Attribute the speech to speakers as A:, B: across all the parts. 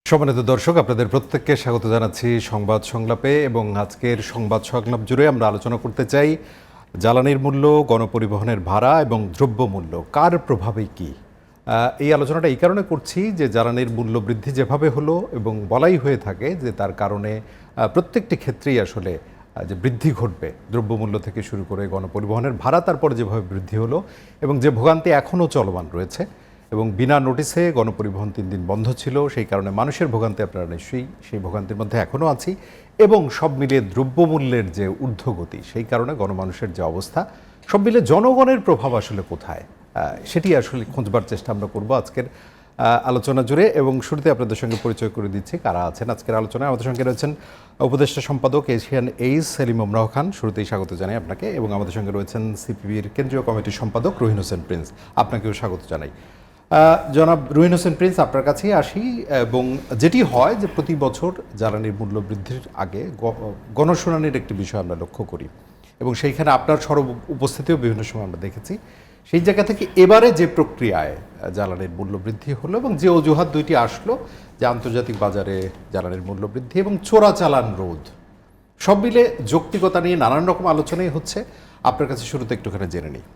A: সম্মানিত দর্শক, আপনাদের প্রত্যেককে স্বাগত জানাচ্ছি সংবাদ সংলাপে। এবং আজকের সংবাদ সংলাপ জুড়ে আমরা আলোচনা করতে চাই জ্বালানির মূল্য, গণপরিবহনের ভাড়া এবং দ্রব্যমূল্য কার প্রভাবে কি। এই আলোচনাটা এই কারণে করছি যে জ্বালানির মূল্য বৃদ্ধি যেভাবে হলো এবং বলাই হয়ে থাকে যে তার কারণে প্রত্যেকটি ক্ষেত্রেই আসলে যে বৃদ্ধি ঘটবে, দ্রব্যমূল্য থেকে শুরু করে গণপরিবহনের ভাড়া তারপর যেভাবে বৃদ্ধি হলো এবং যে ভোগান্তি এখনও চলমান রয়েছে এবং বিনা নোটিসে গণপরিবহন 3 দিন বন্ধ ছিল, সেই কারণে মানুষের ভোগান্তি আপনারা নিশ্চয়ই সেই ভোগান্তির মধ্যে এখনও আছি। এবং সব মিলিয়ে দ্রব্যমূল্যের যে ঊর্ধ্বগতি, সেই কারণে গণমানুষের যে অবস্থা, সব মিলে জনগণের প্রভাব আসলে কোথায়, সেটি আসলে খোঁজবার চেষ্টা আমরা করব আজকের আলোচনা জুড়ে। এবং শুরুতে আপনাদের সঙ্গে পরিচয় করে দিচ্ছি কারা আছেন আজকের আলোচনায়। আমাদের সঙ্গে রয়েছেন উপদেষ্টা সম্পাদক এশিয়ান এইজ সেলিম ওমরাহ খান, শুরুতেই স্বাগত জানাই আপনাকে। এবং আমাদের সঙ্গে রয়েছেন সিপিবির কেন্দ্রীয় কমিটির সম্পাদক রহিন হোসেন প্রিন্স, আপনাকেও স্বাগত জানাই। জনাব রহিন হোসেন প্রিন্স, আপনার কাছেই আসি। এবং যেটি হয় যে প্রতি বছর জ্বালানির মূল্য বৃদ্ধির আগে গণশুনানির একটি বিষয় আমরা লক্ষ্য করি এবং সেইখানে আপনার সরব উপস্থিতিও বিভিন্ন সময় আমরা দেখেছি। সেই জায়গা থেকে এবারে যে প্রক্রিয়ায় জ্বালানির মূল্য বৃদ্ধি হলো এবং যে অজুহাত দুইটি আসলো, যে আন্তর্জাতিক বাজারে জ্বালানির মূল্য বৃদ্ধি এবং চোরাচালান রোধ, সব মিলে যৌক্তিকতা নিয়ে নানান রকম আলোচনাই হচ্ছে। আপনার কাছে শুরুতে একটুখানি জেনে নিই।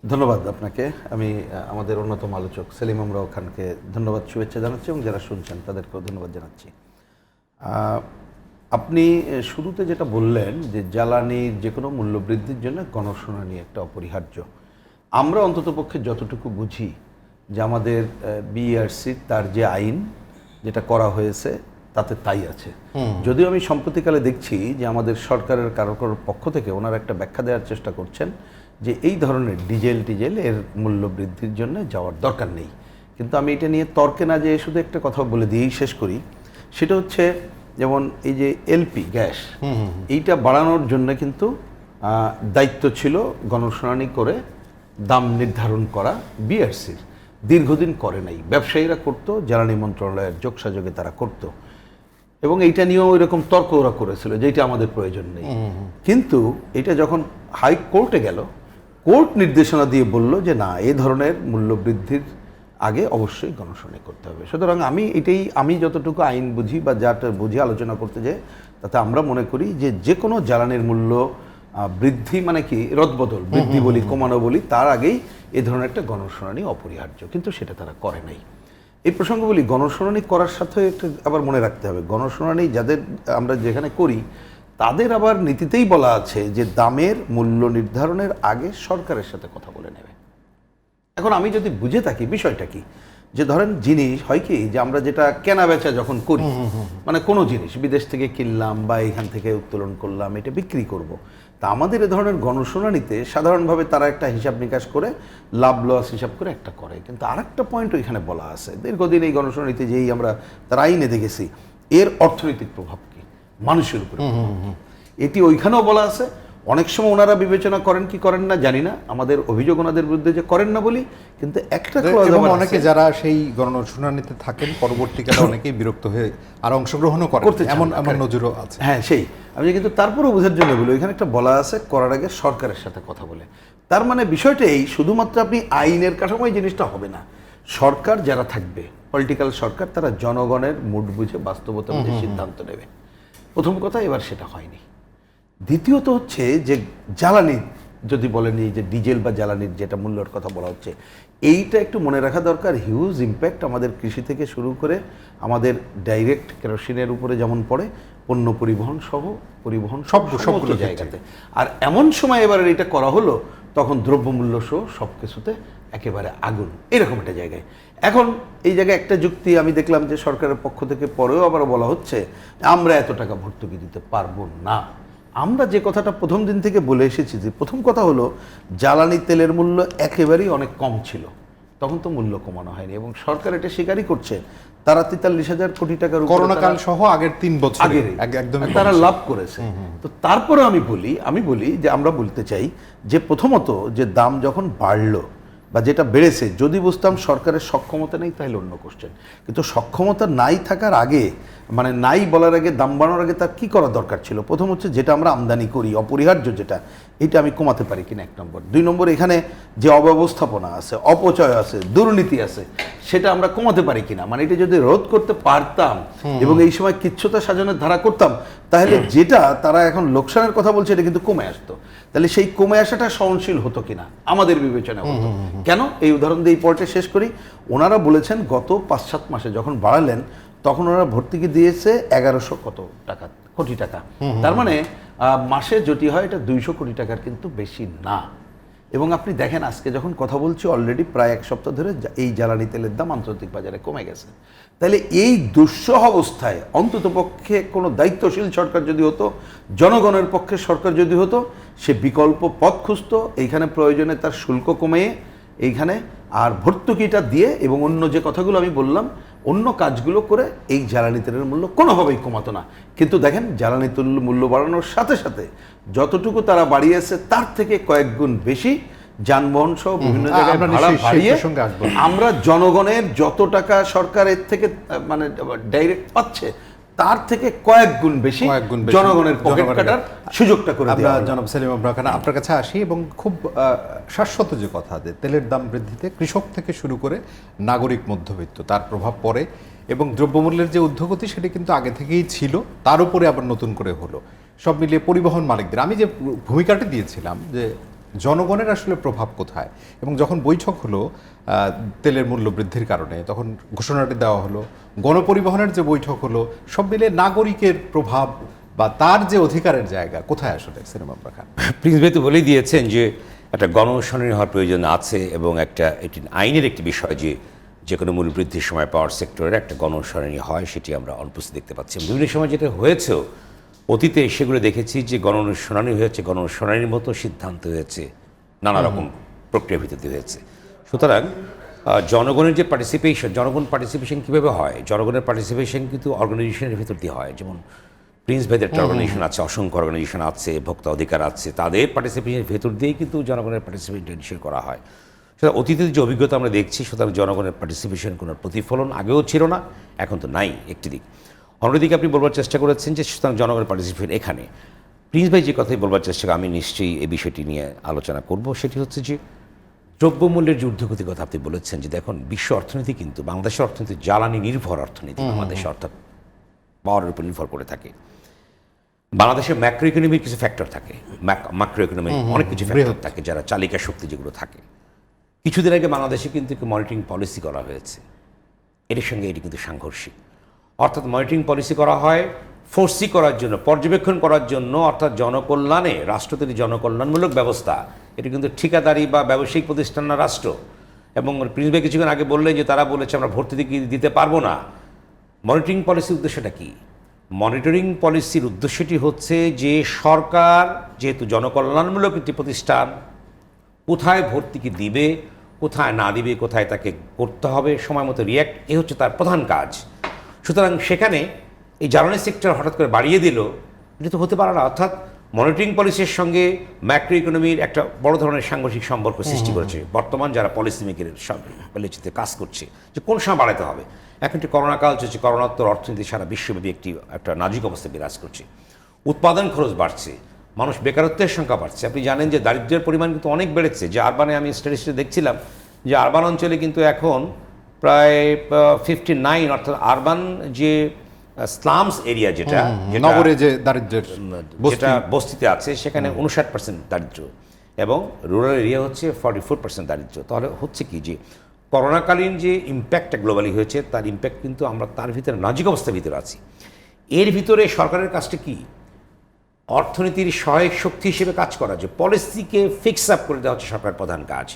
B: ধন্যবাদ আপনাকে। আমি আমাদের অন্যতম আলোচক সেলিম ওমরাহ খানকে ধন্যবাদ, শুভেচ্ছা জানাচ্ছি এবং যারা শুনছেন তাদেরকেও ধন্যবাদ জানাচ্ছি। আপনি শুরুতে যেটা বললেন যে জ্বালানির যে কোনো মূল্য বৃদ্ধির জন্য গণশুনানি একটা অপরিহার্য। আমরা অন্ততপক্ষে যতটুকু বুঝি যে আমাদের বিইআরসি তার যে আইন যেটা করা হয়েছে তাতে তাই আছে। যদিও আমি সম্প্রতিকালে দেখছি যে আমাদের সরকারের কারো পক্ষ থেকে ওনারা একটা ব্যাখ্যা দেওয়ার চেষ্টা করছেন যে এই ধরনের ডিজেল এর মূল্য বৃদ্ধির জন্য যাওয়ার দরকার নেই। কিন্তু আমি এটা নিয়ে তর্কে না যেয়ে শুধু একটা কথা বলে দিয়েই শেষ করি। সেটা হচ্ছে যেমন এই যে এলপি গ্যাস, এইটা বাড়ানোর জন্য কিন্তু দায়িত্ব ছিল গণশুনানি করে দাম নির্ধারণ করা বিইআরসির। দীর্ঘদিন করে নাই, ব্যবসায়ীরা করতো, জ্বালানি মন্ত্রণালয়ের যোগসাযোগে তারা করতো এবং এইটা নিয়েও এরকম তর্ক ওরা করেছিল যে এটা আমাদের প্রয়োজন নেই। কিন্তু এটা যখন হাইকোর্টে গেল, কোর্ট নির্দেশনা দিয়ে বলল যে না, এই ধরনের মূল্য বৃদ্ধির আগে অবশ্যই গণশুনানি করতে হবে। সুতরাং আমি যতটুকু আইন বুঝি বা যাটা বুঝি আলোচনা করতে যাই, তাতে আমরা মনে করি যে যে কোনো জ্বালানির মূল্য বৃদ্ধি মানে কি রদবদল, বৃদ্ধি বলি কমানো বলি, তার আগেই এই ধরনের একটা গণশুনানি অপরিহার্য। কিন্তু সেটা তারা করে নাই। এই প্রসঙ্গ বলি, গণশুনানি করার সাথে একটা আবার মনে রাখতে হবে, গণশুনানি যাদের আমরা যেখানে করি তাদের আবার নীতিতেই বলা আছে যে দামের মূল্য নির্ধারণের আগে সরকারের সাথে কথা বলে নেবে। এখন আমি যদি বুঝে থাকি বিষয়টা কি, যে ধরেন জিনিস হয় কি যে আমরা যেটা কেনা বেচা যখন করি, মানে কোনো জিনিস বিদেশ থেকে কিনলাম বা এখান থেকে উত্তোলন করলাম, এটা বিক্রি করব, তা আমাদের এ ধরনের গণশুনানিতে সাধারণভাবে তারা একটা হিসাব নিকাশ করে লাভ লস হিসাব করে একটা করে। কিন্তু আরেকটা পয়েন্ট ওইখানে বলা আছে, দীর্ঘদিন এই গণশুনানিতে যেই আমরা তার আইনে দেখেছি, এর অর্থনৈতিক প্রভাব কি মানুষের উপরে, এটি ওইখানেও বলা আছে। অনেক সময় ওনারা বিবেচনা করেন কি করেন না জানি না, আমাদের অভিযোগ ওনাদের বিরুদ্ধে যে করেন না বলি, কিন্তু একটা
A: অনেকে যারা সেই গণশুনানিতে থাকেন পরবর্তীকালে অনেকেই বিরক্ত হয়ে আর অংশগ্রহণও করতে এমন নজিরও আছে।
B: হ্যাঁ, সেই আমি কিন্তু তারপরও বোঝার জন্য বলি, ওইখানে একটা বলা আছে করার আগে সরকারের সাথে কথা বলে। তার মানে বিষয়টা এই, শুধুমাত্র আপনি আইনের কাঠামোয় জিনিসটা হবে না, সরকার যারা থাকবে, পলিটিক্যাল সরকার, তারা জনগণের মুড বুঝে বাস্তবতা বুঝে সিদ্ধান্ত নেবে। প্রথম কথা, এবার সেটা হয়নি। দ্বিতীয়ত হচ্ছে যে জ্বালানি যদি বলেন, এই যে ডিজেল বা জ্বালানির যেটা মূল্যের কথা বলা হচ্ছে, এইটা একটু মনে রাখা দরকার। হিউজ ইম্প্যাক্ট আমাদের কৃষি থেকে শুরু করে আমাদের ডাইরেক্ট কেরোসিনের উপরে যেমন পড়ে, পণ্য পরিবহন সহ পরিবহন সবগুলো জায়গাতে। আর এমন সময় এবার এটা করা হলো তখন দ্রব্যমূল্য সহ সব কিছুতে একেবারে আগুন, এরকম একটা জায়গায়। এখন এই জায়গায় একটা যুক্তি আমি দেখলাম যে সরকারের পক্ষ থেকে পরেও আবার বলা হচ্ছে আমরা এত টাকা ভর্তুকি দিতে পারবো না। আমরা যে কথাটা প্রথম দিন থেকে বলে এসেছি, যে প্রথম কথা হলো জ্বালানি তেলের মূল্য একেবারেই অনেক কম ছিল, তখন তো মূল্য কমানো হয়নি এবং সরকার এটা স্বীকারই করছে। তারা 43,000 কোটি টাকার
A: করোনাকাল সহ আগের 3 বছর
B: আগের তারা লাভ করেছে। তো তারপরে আমি বলি যে আমরা বলতে চাই যে প্রথমত যে দাম যখন বাড়লো, বা যেটা বেড়েছে যদি বুঝতাম সরকারের সক্ষমতা নেই তাহলে অন্য কোশ্চেন, কিন্তু সক্ষমতা নাই থাকার আগে মানে নাই বলার আগে দাম বাড়ানোর আগে তার কী করা দরকার ছিল? প্রথম হচ্ছে যেটা আমরা আমদানি করি অপরিহার্য যেটা, এটা আমি কমাতে পারি কিনা 1 নম্বর। 2 নম্বর এখানে যে অব্যবস্থাপনা আছে, অপচয় আছে, দুর্নীতি আছে, সেটা আমরা কমাতে পারি কিনা, মানে এটা যদি রোধ করতে পারতাম এবং এই সময় কিচ্ছুতা সাজানোর ধারা করতাম তাহলে যেটা তারা এখন লোকসানের কথা বলছে এটা কিন্তু কমে আসতো। তাহলে সেই কমে আসাটা সহনশীল হতো কিনা আমাদের বিবেচনা হতো। কেন এই উদাহরণ দিয়ে এই পর্যায়ে শেষ করি। ওনারা বলেছেন গত 5-7 মাসে যখন বাড়ালেন তখন ওনারা ভর্তুকি দিয়েছে 1100 কত টাকা কোটি টাকা, তার মানে মাসে যেটি হয় এটা 200 কোটি টাকার কিন্তু বেশি না। এবং আপনি দেখেন আজকে যখন কথা বলছি অলরেডি প্রায় 1 সপ্তাহ ধরে এই জ্বালানি তেলের দাম আন্তর্জাতিক বাজারে কমে গেছে। তাহলে এই দুঃসহ অবস্থায় অন্ততপক্ষে কোনো দায়িত্বশীল সরকার যদি হতো, জনগণের পক্ষে সরকার যদি হতো, সে বিকল্প পথ খুঁজতো, এইখানে প্রয়োজনে তার শুল্ক কমিয়ে এইখানে আর ভর্তুকিটা দিয়ে এবং অন্য যে কথাগুলো আমি বললাম অন্য কাজগুলো করে এই জ্বালানি তেলের মূল্য কোনোভাবেই কমাতো না। কিন্তু দেখেন জ্বালানি তেল মূল্য বাড়ানোর সাথে সাথে যতটুকু তারা বাড়িয়েছে তার থেকে কয়েক গুণ বেশি যানবাহন সহ বিভিন্ন জায়গায় ভাড়া বাড়িয়ে আমরা জনগণের যত টাকা সরকারের থেকে মানে ডাইরেক্ট পাচ্ছে তার থেকে কয়েক গুণ বেশি জনগণের পকেট কাটার সুযোগটা করে
A: আমরা জনাব সেলিম আবরার খান আপনার কাছে আসি এবং খুব শাশ্বত যে কথা যে তেলের দাম বৃদ্ধিতে কৃষক থেকে শুরু করে নাগরিক মধ্যবিত্ত তার প্রভাব পড়ে এবং দ্রব্যমূল্যের যে ঊর্ধ্বগতি সেটা কিন্তু আগে থেকেই ছিল, তার উপরে আবার নতুন করে হলো। সব মিলিয়ে পরিবহন মালিকদের আমি যে ভূমিকাটি দিয়েছিলাম যে জনগণের আসলে প্রভাব কোথায়, এবং যখন বৈঠক হলো তেলের মূল্য বৃদ্ধির কারণে তখন ঘোষণাটি দেওয়া হলো, গণপরিবহনের যে বৈঠক হলো, সব মিলে নাগরিকের প্রভাব বা তার যে অধিকারের জায়গা কোথায় আসলে সিনেমা খান?
C: প্রিন্স ভাই তো বলেই দিয়েছেন যে একটা গণশুনানি হওয়ার প্রয়োজন আছে এবং এটি আইনের একটি বিষয় যে কোনো মূল্য বৃদ্ধির সময় পাওয়ার সেক্টরের একটা গণশুনানি হয়, সেটি আমরা অনুপস্থিত দেখতে পাচ্ছি। বিভিন্ন সময় যেটা হয়েছেও অতীতে সেগুলো দেখেছি যে গণশুনানি হয়েছে, গণশুনানির মতো সিদ্ধান্ত হয়েছে, নানা রকম প্রক্রিয়ার ভিত্তিতে হয়েছে। সুতরাং জনগণের যে জনগণ পার্টিসিপেশন কীভাবে হয়, জনগণের পার্টিসিপেশন কিন্তু অর্গানাইজেশনের ভিতর দিয়ে হয়। যেমন প্রিন্স ভাইদের একটা অর্গানাইজেশন আছে, অসংখ্য অর্গানাইজেশন আছে, ভোক্তা অধিকার আছে, তাদের পার্টিসিপেশনের ভেতর দিয়েই কিন্তু জনগণের পার্টিসিপেশন এনশিওর করা হয়। সুতরাং অতীতের যে অভিজ্ঞতা আমরা দেখছি, সুতরাং জনগণের পার্টিসিপেশন কোনো প্রতিফলন আগেও ছিল না, এখন তো নাই একটি দিক। অন্যদিকে আপনি বলবার চেষ্টা করেছেন যে সুতরাং জনগণের পার্টিসিপেশন এখানে। প্রিন্স ভাই যে কথাই বলবার চেষ্টা করে আমি নিশ্চয়ই এই বিষয়টি নিয়ে আলোচনা করব, সেটি হচ্ছে যে দ্রব্যমূল্যের যে ঊর্ধ্বগতির কথা আপনি বলেছেন যে দেখুন বিশ্ব অর্থনীতি কিন্তু বাংলাদেশের অর্থনীতি জ্বালানি নির্ভর অর্থনীতি, বাংলাদেশ অর্থাৎ পাওয়ারের উপর নির্ভর করে থাকে। বাংলাদেশের ম্যাক্রো ইকোনমির কিছু ফ্যাক্টর থাকে, ম্যাক্রো ইকোনমির অনেক কিছু ফ্যাক্টর থাকে যারা চালিকা শক্তি যেগুলো থাকে। কিছুদিন আগে বাংলাদেশে কিন্তু মনিটরিং পলিসি করা হয়েছে, এটির সঙ্গে এটি কিন্তু সাংঘর্ষিক। অর্থাৎ মনিটরিং পলিসি করা হয় ফোর্সি করার জন্য, পর্যবেক্ষণ করার জন্য, অর্থাৎ জনকল্যাণে রাষ্ট্র তৈরি জনকল্যাণমূলক ব্যবস্থা। এটি কিন্তু ঠিকাদারি বা ব্যবসায়িক প্রতিষ্ঠান না, রাষ্ট্র। এবং প্রিন্স ভাই কিছুক্ষণ আগে বললেন যে তারা বলেছে আমরা ভর্তি দিতে পারবো না। মনিটরিং পলিসির উদ্দেশ্যটা কি? মনিটরিং পলিসির উদ্দেশ্যটি হচ্ছে যে সরকার যেহেতু জনকল্যাণমূলক একটি প্রতিষ্ঠান, কোথায় ভর্তুকি দিবে, কোথায় না দিবে, কোথায় তাকে করতে হবে সময় মতো রিয়্যাক্ট, এ হচ্ছে তার প্রধান কাজ। সুতরাং সেখানে এই জ্বালানি সেক্টর হঠাৎ করে বাড়িয়ে দিল, এটা তো হতে পারে না। অর্থাৎ মনিটরিং পলিসির সঙ্গে ম্যাক্রো ইকোনমির একটা বড় ধরনের সাংঘর্ষিক সম্পর্ক সৃষ্টি করেছে বর্তমান যারা পলিসি মেকারের পলিসিতে কাজ করছে, যে কোন সময় বাড়াতে হবে। এখন একটি করোনাকাল চলছে, করোনাত্তর অর্থনীতি সারা বিশ্বব্যাপী একটা নাজুক অবস্থা বিরাজ করছে, উৎপাদন খরচ বাড়ছে, মানুষ বেকারত্বের সংখ্যা বাড়ছে। আপনি জানেন যে দারিদ্র্যের পরিমাণ কিন্তু অনেক বেড়েছে, যে আরবানে আমি স্ট্যাটিস্টিক্স দেখছিলাম যে আরবান অঞ্চলে কিন্তু এখন প্রায় 59, অর্থাৎ আরবান যে স্লামস এরিয়া যেটা
A: নগরে যে দারিদ্র্যের
C: যেটা বস্তিতে আছে সেখানে 59% দারিদ্র্য এবং রুরাল এরিয়া হচ্ছে 44% দারিদ্র্য। তাহলে হচ্ছে কি যে করোনাকালীন যে ইম্প্যাক্টটা গ্লোবালি হয়েছে তার ইম্প্যাক্ট কিন্তু আমরা তার ভিতরে নাজুক অবস্থার ভিতরে আছি। এর ভিতরে সরকারের কাজটা কি? অর্থনীতির সহায়ক শক্তি হিসেবে কাজ করা, যে পলিসিকে ফিক্স আপ করে দেওয়া হচ্ছে সরকারের প্রধান কাজ।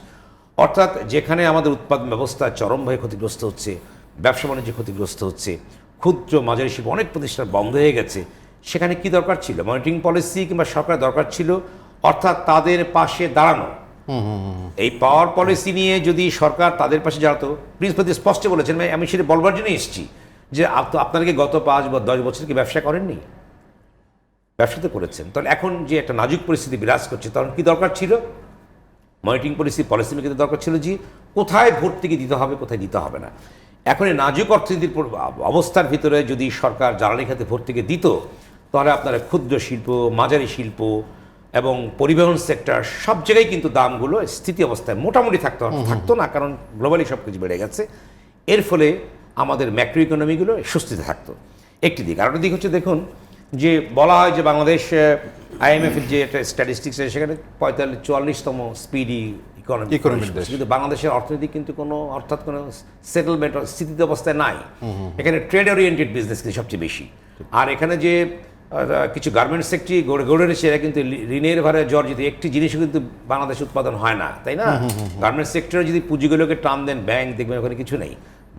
C: অর্থাৎ যেখানে আমাদের উৎপাদন ব্যবস্থা চরমভাবে ক্ষতিগ্রস্ত হচ্ছে, ব্যবসা বাণিজ্য ক্ষতিগ্রস্ত হচ্ছে, ক্ষুদ্র মাঝারি শিল্প অনেক প্রতিষ্ঠান বন্ধ হয়ে গেছে, সেখানে কি দরকার ছিল? মনিটরিং পলিসি কিংবা সরকার দরকার ছিল, অর্থাৎ তাদের পাশে দাঁড়ানো। এই পাওয়ার পলিসি নিয়ে যদি সরকার তাদের পাশে দাঁড়াতো, প্রিন্সিপাল স্পষ্ট বলেছেন, আমি সেটা বলবার জন্য এসেছি যে আপনারা কি গত 5 বা 10 বছর কি ব্যবসা করেননি? ব্যবসা তো করেছেন। তাহলে এখন যে একটা নাজুক পরিস্থিতি বিরাজ করছে, তখন কি দরকার ছিল? মনিটরিং পলিসি মেকারদের দরকার ছিল যে কোথায় ভর্তুকি দিতে হবে, কোথায় দিতে হবে না। এখন এই নাজুক অর্থনীতির অবস্থার ভিতরে যদি সরকার জ্বালানি খাতে ভর্তুকি দিত, তাহলে আপনার ক্ষুদ্র শিল্প, মাঝারি শিল্প এবং পরিবহন সেক্টর সব জায়গায় কিন্তু দামগুলো স্থিতি অবস্থায় মোটামুটি থাকতো না, কারণ গ্লোবালি সব কিছু বেড়ে গেছে। এর ফলে আমাদের ম্যাক্রো ইকোনমিগুলো সুস্থিত থাকতো, একটি দিক। আরেকটি দিক হচ্ছে, দেখুন যে বলা হয় যে বাংলাদেশ IMF-এর যে একটা স্ট্যাটিস্টিক্স আছে সেখানে 44তম স্পিডি ইকোনমি, কিন্তু বাংলাদেশের অর্থনীতি কিন্তু কোনো অর্থাৎ কোনো সেটেলমেন্ট স্থিতিতে অবস্থায় নাই। এখানে ট্রেড ওরিয়েন্টেড বিজনেস কিন্তু সবচেয়ে বেশি। আর এখানে যে কিছু গার্মেন্টস সেক্টর গড়ে উঠেছে, এরা কিন্তু ঋণের ভারে জর্জরিত, একটি জিনিসও কিন্তু বাংলাদেশে উৎপাদন হয় না, তাই না? গার্মেন্টস সেক্টরে যদি পুঁজিগুলোকে টান দেন ব্যাংক, দেখবেন ওখানে কিছু নেই।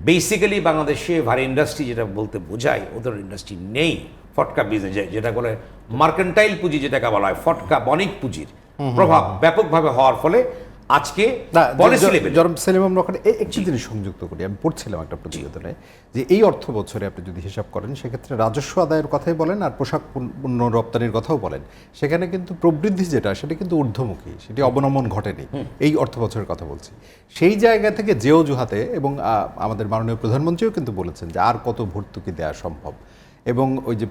C: বেসিক্যালি বাংলাদেশে ভারী ইন্ডাস্ট্রি যেটা বলতে বোঝায়, ওদের ইন্ডাস্ট্রি নেই। ফটকা বিজনেস যেটা বলে মার্কেন্টাইল পুঁজি, যেটাকে বলা হয় ফটকা বণিক পুঁজির প্রভাব ব্যাপকভাবে হওয়ার ফলে আজকে পলিসি লেভেল।
A: সেলিম, আমরা ওখানে একটি জিনিস সংযুক্ত করি। আমি পড়ছিলাম একটা প্রতিবেদনে যে এই অর্থ বছরে আপনি যদি হিসাব করেন, সেক্ষেত্রে রাজস্ব আদায়ের কথাই বলেন আর পোশাক পণ্য রপ্তানির কথাও বলেন, সেখানে কিন্তু প্রবৃদ্ধি যেটা, সেটা কিন্তু ঊর্ধ্বমুখী, সেটি অবনমন ঘটেনি। এই অর্থ বছরের কথা বলছি। সেই জায়গা থেকে যে অজুহাতে, এবং আমাদের মাননীয় প্রধানমন্ত্রীও কিন্তু বলেছেন যে আর কত ভর্তুকি দেওয়া সম্ভব, এবং ওই যে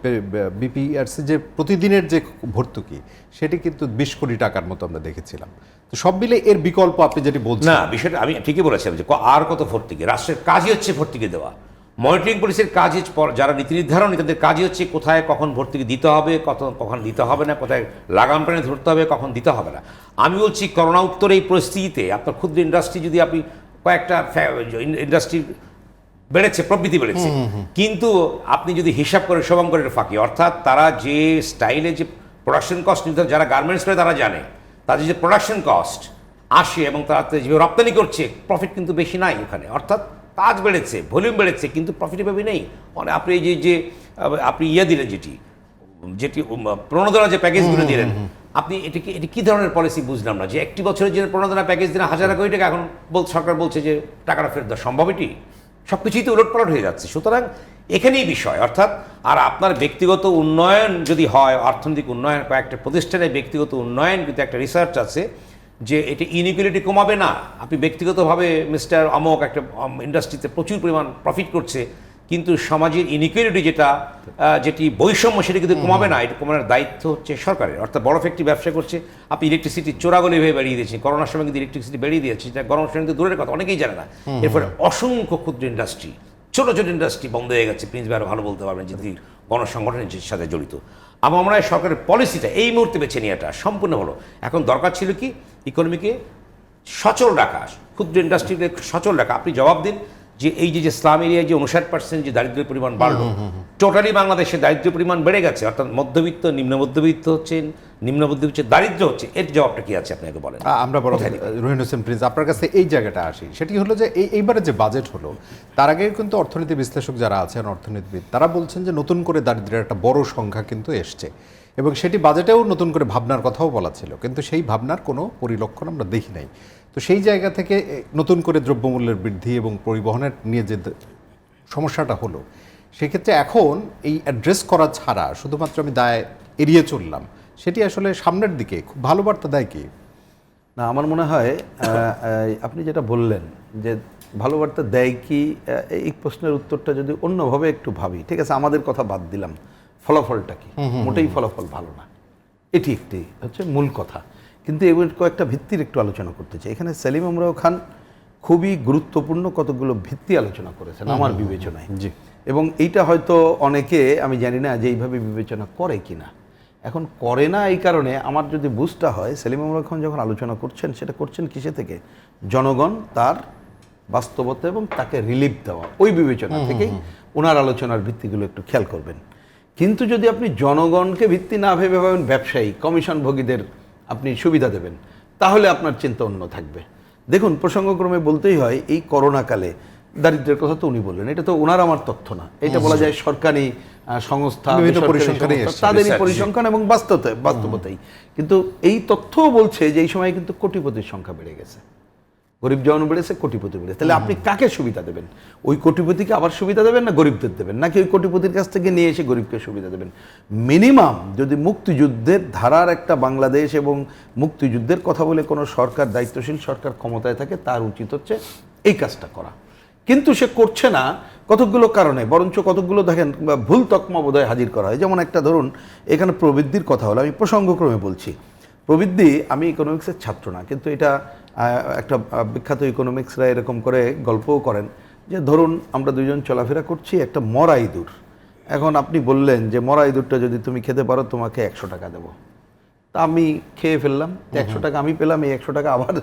A: বিপিআরসি যে প্রতিদিনের যে ভর্তুকি, সেটি কিন্তু 20 কোটি টাকার মতো আমরা দেখেছিলাম। তো সব মিলে এর বিকল্প আপনি যেটি বলছেন,
C: না, বিষয়টা আমি ঠিকই বলেছিলাম যে আর কত ভর্তুকি। রাষ্ট্রের কাজই হচ্ছে ভর্তুকি দেওয়া। মনিটরিং পলিসির কাজ, যারা নীতি নির্ধারণী, তাদের কাজই হচ্ছে কোথায় কখন ভর্তুকি দিতে হবে, কখন দিতে হবে না, কোথায় লাগাম টেনে ধরতে হবে, কখন দিতে হবে না। আমি বলছি করোনা উত্তর এই পরিস্থিতিতে আপনার ক্ষুদ্র ইন্ডাস্ট্রি, যদি আপনি কয়েকটা ইন্ডাস্ট্রি বেড়েছে, প্রবৃদ্ধি বেড়েছে, কিন্তু আপনি যদি হিসাব করে শুভঙ্করের ফাঁকি, অর্থাৎ তারা যে স্টাইলে যে প্রোডাকশন কস্ট নির্ধারণ, যারা গার্মেন্টস করে তারা জানে, তাদের যে প্রোডাকশন কস্ট আসে এবং তারা যেভাবে রপ্তানি করছে, প্রফিট কিন্তু বেশি নাই ওখানে। অর্থাৎ কাজ বেড়েছে, ভলিউম বেড়েছে, কিন্তু প্রফিটেবল নেই। মানে আপনি যে আপনি দিলেন, যেটি প্রণোদনা যে প্যাকেজগুলো দিলেন, আপনি এটি কী ধরনের পলিসি বুঝলাম না, যে একটি বছরের জন্য প্রণোদনা প্যাকেজ দিলেন 1000 কোটি টাকা, এখন সরকার বলছে যে টাকাটা ফেরত দেওয়া সম্ভব। এটি সব কিছুই তো উলটপালট হয়ে যাচ্ছে। সুতরাং এখানেই বিষয়, অর্থাৎ আর আপনার ব্যক্তিগত উন্নয়ন যদি হয়, অর্থনৈতিক উন্নয়ন, কয়েকটা প্রতিষ্ঠানের ব্যক্তিগত উন্নয়ন, কিন্তু একটা রিসার্চ আছে যে এটি ইনইকুয়ালিটি কমাবে না। আপনি ব্যক্তিগতভাবে মিস্টার অমক একটা ইন্ডাস্ট্রিতে প্রচুর পরিমাণ প্রফিট করছে, কিন্তু সমাজের ইনইকুয়ালিটি যেটি বৈষম্য, সেটা কিন্তু কমাবে না। এটা কমানোর দায়িত্ব হচ্ছে সরকারের। অর্থাৎ বড় ফ্যাক্টরি ব্যবসা করছে, আপনি ইলেকট্রিসিটি চোরাগলি ভেবে বেরিয়ে দিয়েছেন। করোনার সময় কিন্তু ইলেকট্রিসিটি বেরিয়ে দিয়েছে, এটা গরমের সময় কিন্তু দূরের কথা, অনেকেই জানে না। এরপরে অসংখ্য ক্ষুদ্র ইন্ডাস্ট্রি, ছোট ছোট ইন্ডাস্ট্রি বন্ধ হয়ে গেছে। প্রিন্স ভাই আরো ভালো বলতে পারবেন, যদি গণসংগঠনের সাথে জড়িত। আমরা সরকারের পলিসিটা এই মুহূর্তে বেছে নেওয়াটা সম্পূর্ণ হলো। এখন দরকার ছিল কি, ইকোনমিকে সচল রাখা, ক্ষুদ্র ইন্ডাস্ট্রিকে সচল রাখা। আপনি জবাব দিন যে এই যে স্লাম এরিয়ায় যে 59% যে দারিদ্র্যের পরিমাণ বাড়লো, টোটালি বাংলাদেশে দারিদ্র্যের পরিমাণ বেড়ে গেছে, অর্থাৎ মধ্যবিত্ত, নিম্ন মধ্যবিত্ত হচ্ছে, নিম্ন মধ্যবিত্ত দারিদ্র্য হচ্ছে, এর জবাবটা কি আছে আপনাকে বলেন।
A: আমরা বড় রহিন হোসেন প্রিন্স, আপনার কাছে এই জায়গাটা আসি। সেটি হলো যে এইবারে যে বাজেট হলো, তার আগে কিন্তু অর্থনীতি বিশ্লেষক যারা আছেন, অর্থনীতিবিদ, তারা বলছেন যে নতুন করে দারিদ্র্যের একটা বড় সংখ্যা কিন্তু এসছে, এবং সেটি বাজেটেও নতুন করে ভাবনার কথাও বলা ছিল, কিন্তু সেই ভাবনার কোনো পরিলক্ষণ আমরা দেখি নাই। তো সেই জায়গা থেকে নতুন করে দ্রব্যমূল্যের বৃদ্ধি এবং পরিবহনের নিয়ে যে সমস্যাটা হলো, সেক্ষেত্রে এখন এই অ্যাড্রেস করা ছাড়া শুধুমাত্র আমি দায় এড়িয়ে চললাম, সেটি আসলে সামনের দিকে খুব ভালো বার্তা দেয় কি
B: না? আমার মনে হয় আপনি যেটা বললেন যে ভালো বার্তা দেয় কি, এই প্রশ্নের উত্তরটা যদি অন্যভাবে একটু ভাবি, ঠিক আছে, আমাদের কথা বাদ দিলাম, ফলাফলটা কি? মোটেই ফলাফল ভালো না, এটি একটি হচ্ছে মূল কথা। কিন্তু এবার কয়েকটা ভিত্তির একটু আলোচনা করতে চাই। এখানে সেলিম আমরাও খান খুবই গুরুত্বপূর্ণ কতগুলো ভিত্তি আলোচনা করেছেন আমার বিবেচনায়। জি, এবং এইটা হয়তো অনেকে, আমি জানি না যে এইভাবে বিবেচনা করে কিনা। এখন করে না এই কারণে আমার যদি বুঝটা হয়, সেলিম আমরাও খান যখন আলোচনা করছেন, সেটা করছেন কিসে থেকে? জনগণ তার বাস্তবতা এবং তাকে রিলিফ দেওয়া, ওই বিবেচনা থেকেই ওনার আলোচনার ভিত্তিগুলো একটু খেয়াল করবেন। কিন্তু যদি আপনি জনগণকে ভিত্তি না ভেবে ভাবেন ব্যবসায়ী কমিশনভোগীদের আপনি সুবিধা দেবেন, তাহলে আপনার চিন্তা অন্য থাকবে। দেখুন, প্রসঙ্গক্রমে বলতেই হয়, এই করোনাকালে দারিদ্র্যের কথা তো উনি বললেন, এটা তো ওনার আমার তথ্য না, এটা বলা যায় সরকারি সংস্থা, তাদেরই পরিসংখ্যান এবং বাস্তবতাই। কিন্তু এই তথ্যও বলছে যে এই সময় কিন্তু কোটিপতির সংখ্যা বেড়ে গেছে। গরিব যেমন বেড়েছে কোটিপতি বেড়েছে, তাহলে আপনি কাকে সুবিধা দেবেন? ওই কোটিপতিকে আবার সুবিধা দেবেন না গরিবদের দেবেন, নাকি ওই কোটিপতির কাছ থেকে নিয়ে এসে গরিবকে সুবিধা দেবেন? মিনিমাম যদি মুক্তিযুদ্ধের ধারার একটা বাংলাদেশ এবং মুক্তিযুদ্ধের কথা বলে কোনো সরকার, দায়িত্বশীল সরকার ক্ষমতায় থাকে, তার উচিত হচ্ছে এই কাজটা করা। কিন্তু সে করছে না কতকগুলো কারণে, বরঞ্চ কতকগুলো দেখেন ভুল তকমা বোধহয় হাজির করা হয়। যেমন একটা ধরুন, এখানে প্রবৃদ্ধির কথা হলো, আমি প্রসঙ্গক্রমে বলছি। প্রবৃদ্ধি, আমি ইকোনমিক্সের ছাত্র না, কিন্তু এটা একটা বিখ্যাত ইকোনমিক্সরা এরকম করে গল্পও করেন যে ধরুন আমরা দুজন চলাফেরা করছি, একটা মরা ইঁদুর। এখন আপনি বললেন যে মরা ইঁদুরটা যদি তুমি খেতে পারো তোমাকে 100 টাকা দেবো। তা আমি খেয়ে ফেললাম, 100 টাকা আমি পেলাম, এই 100 টাকা আবার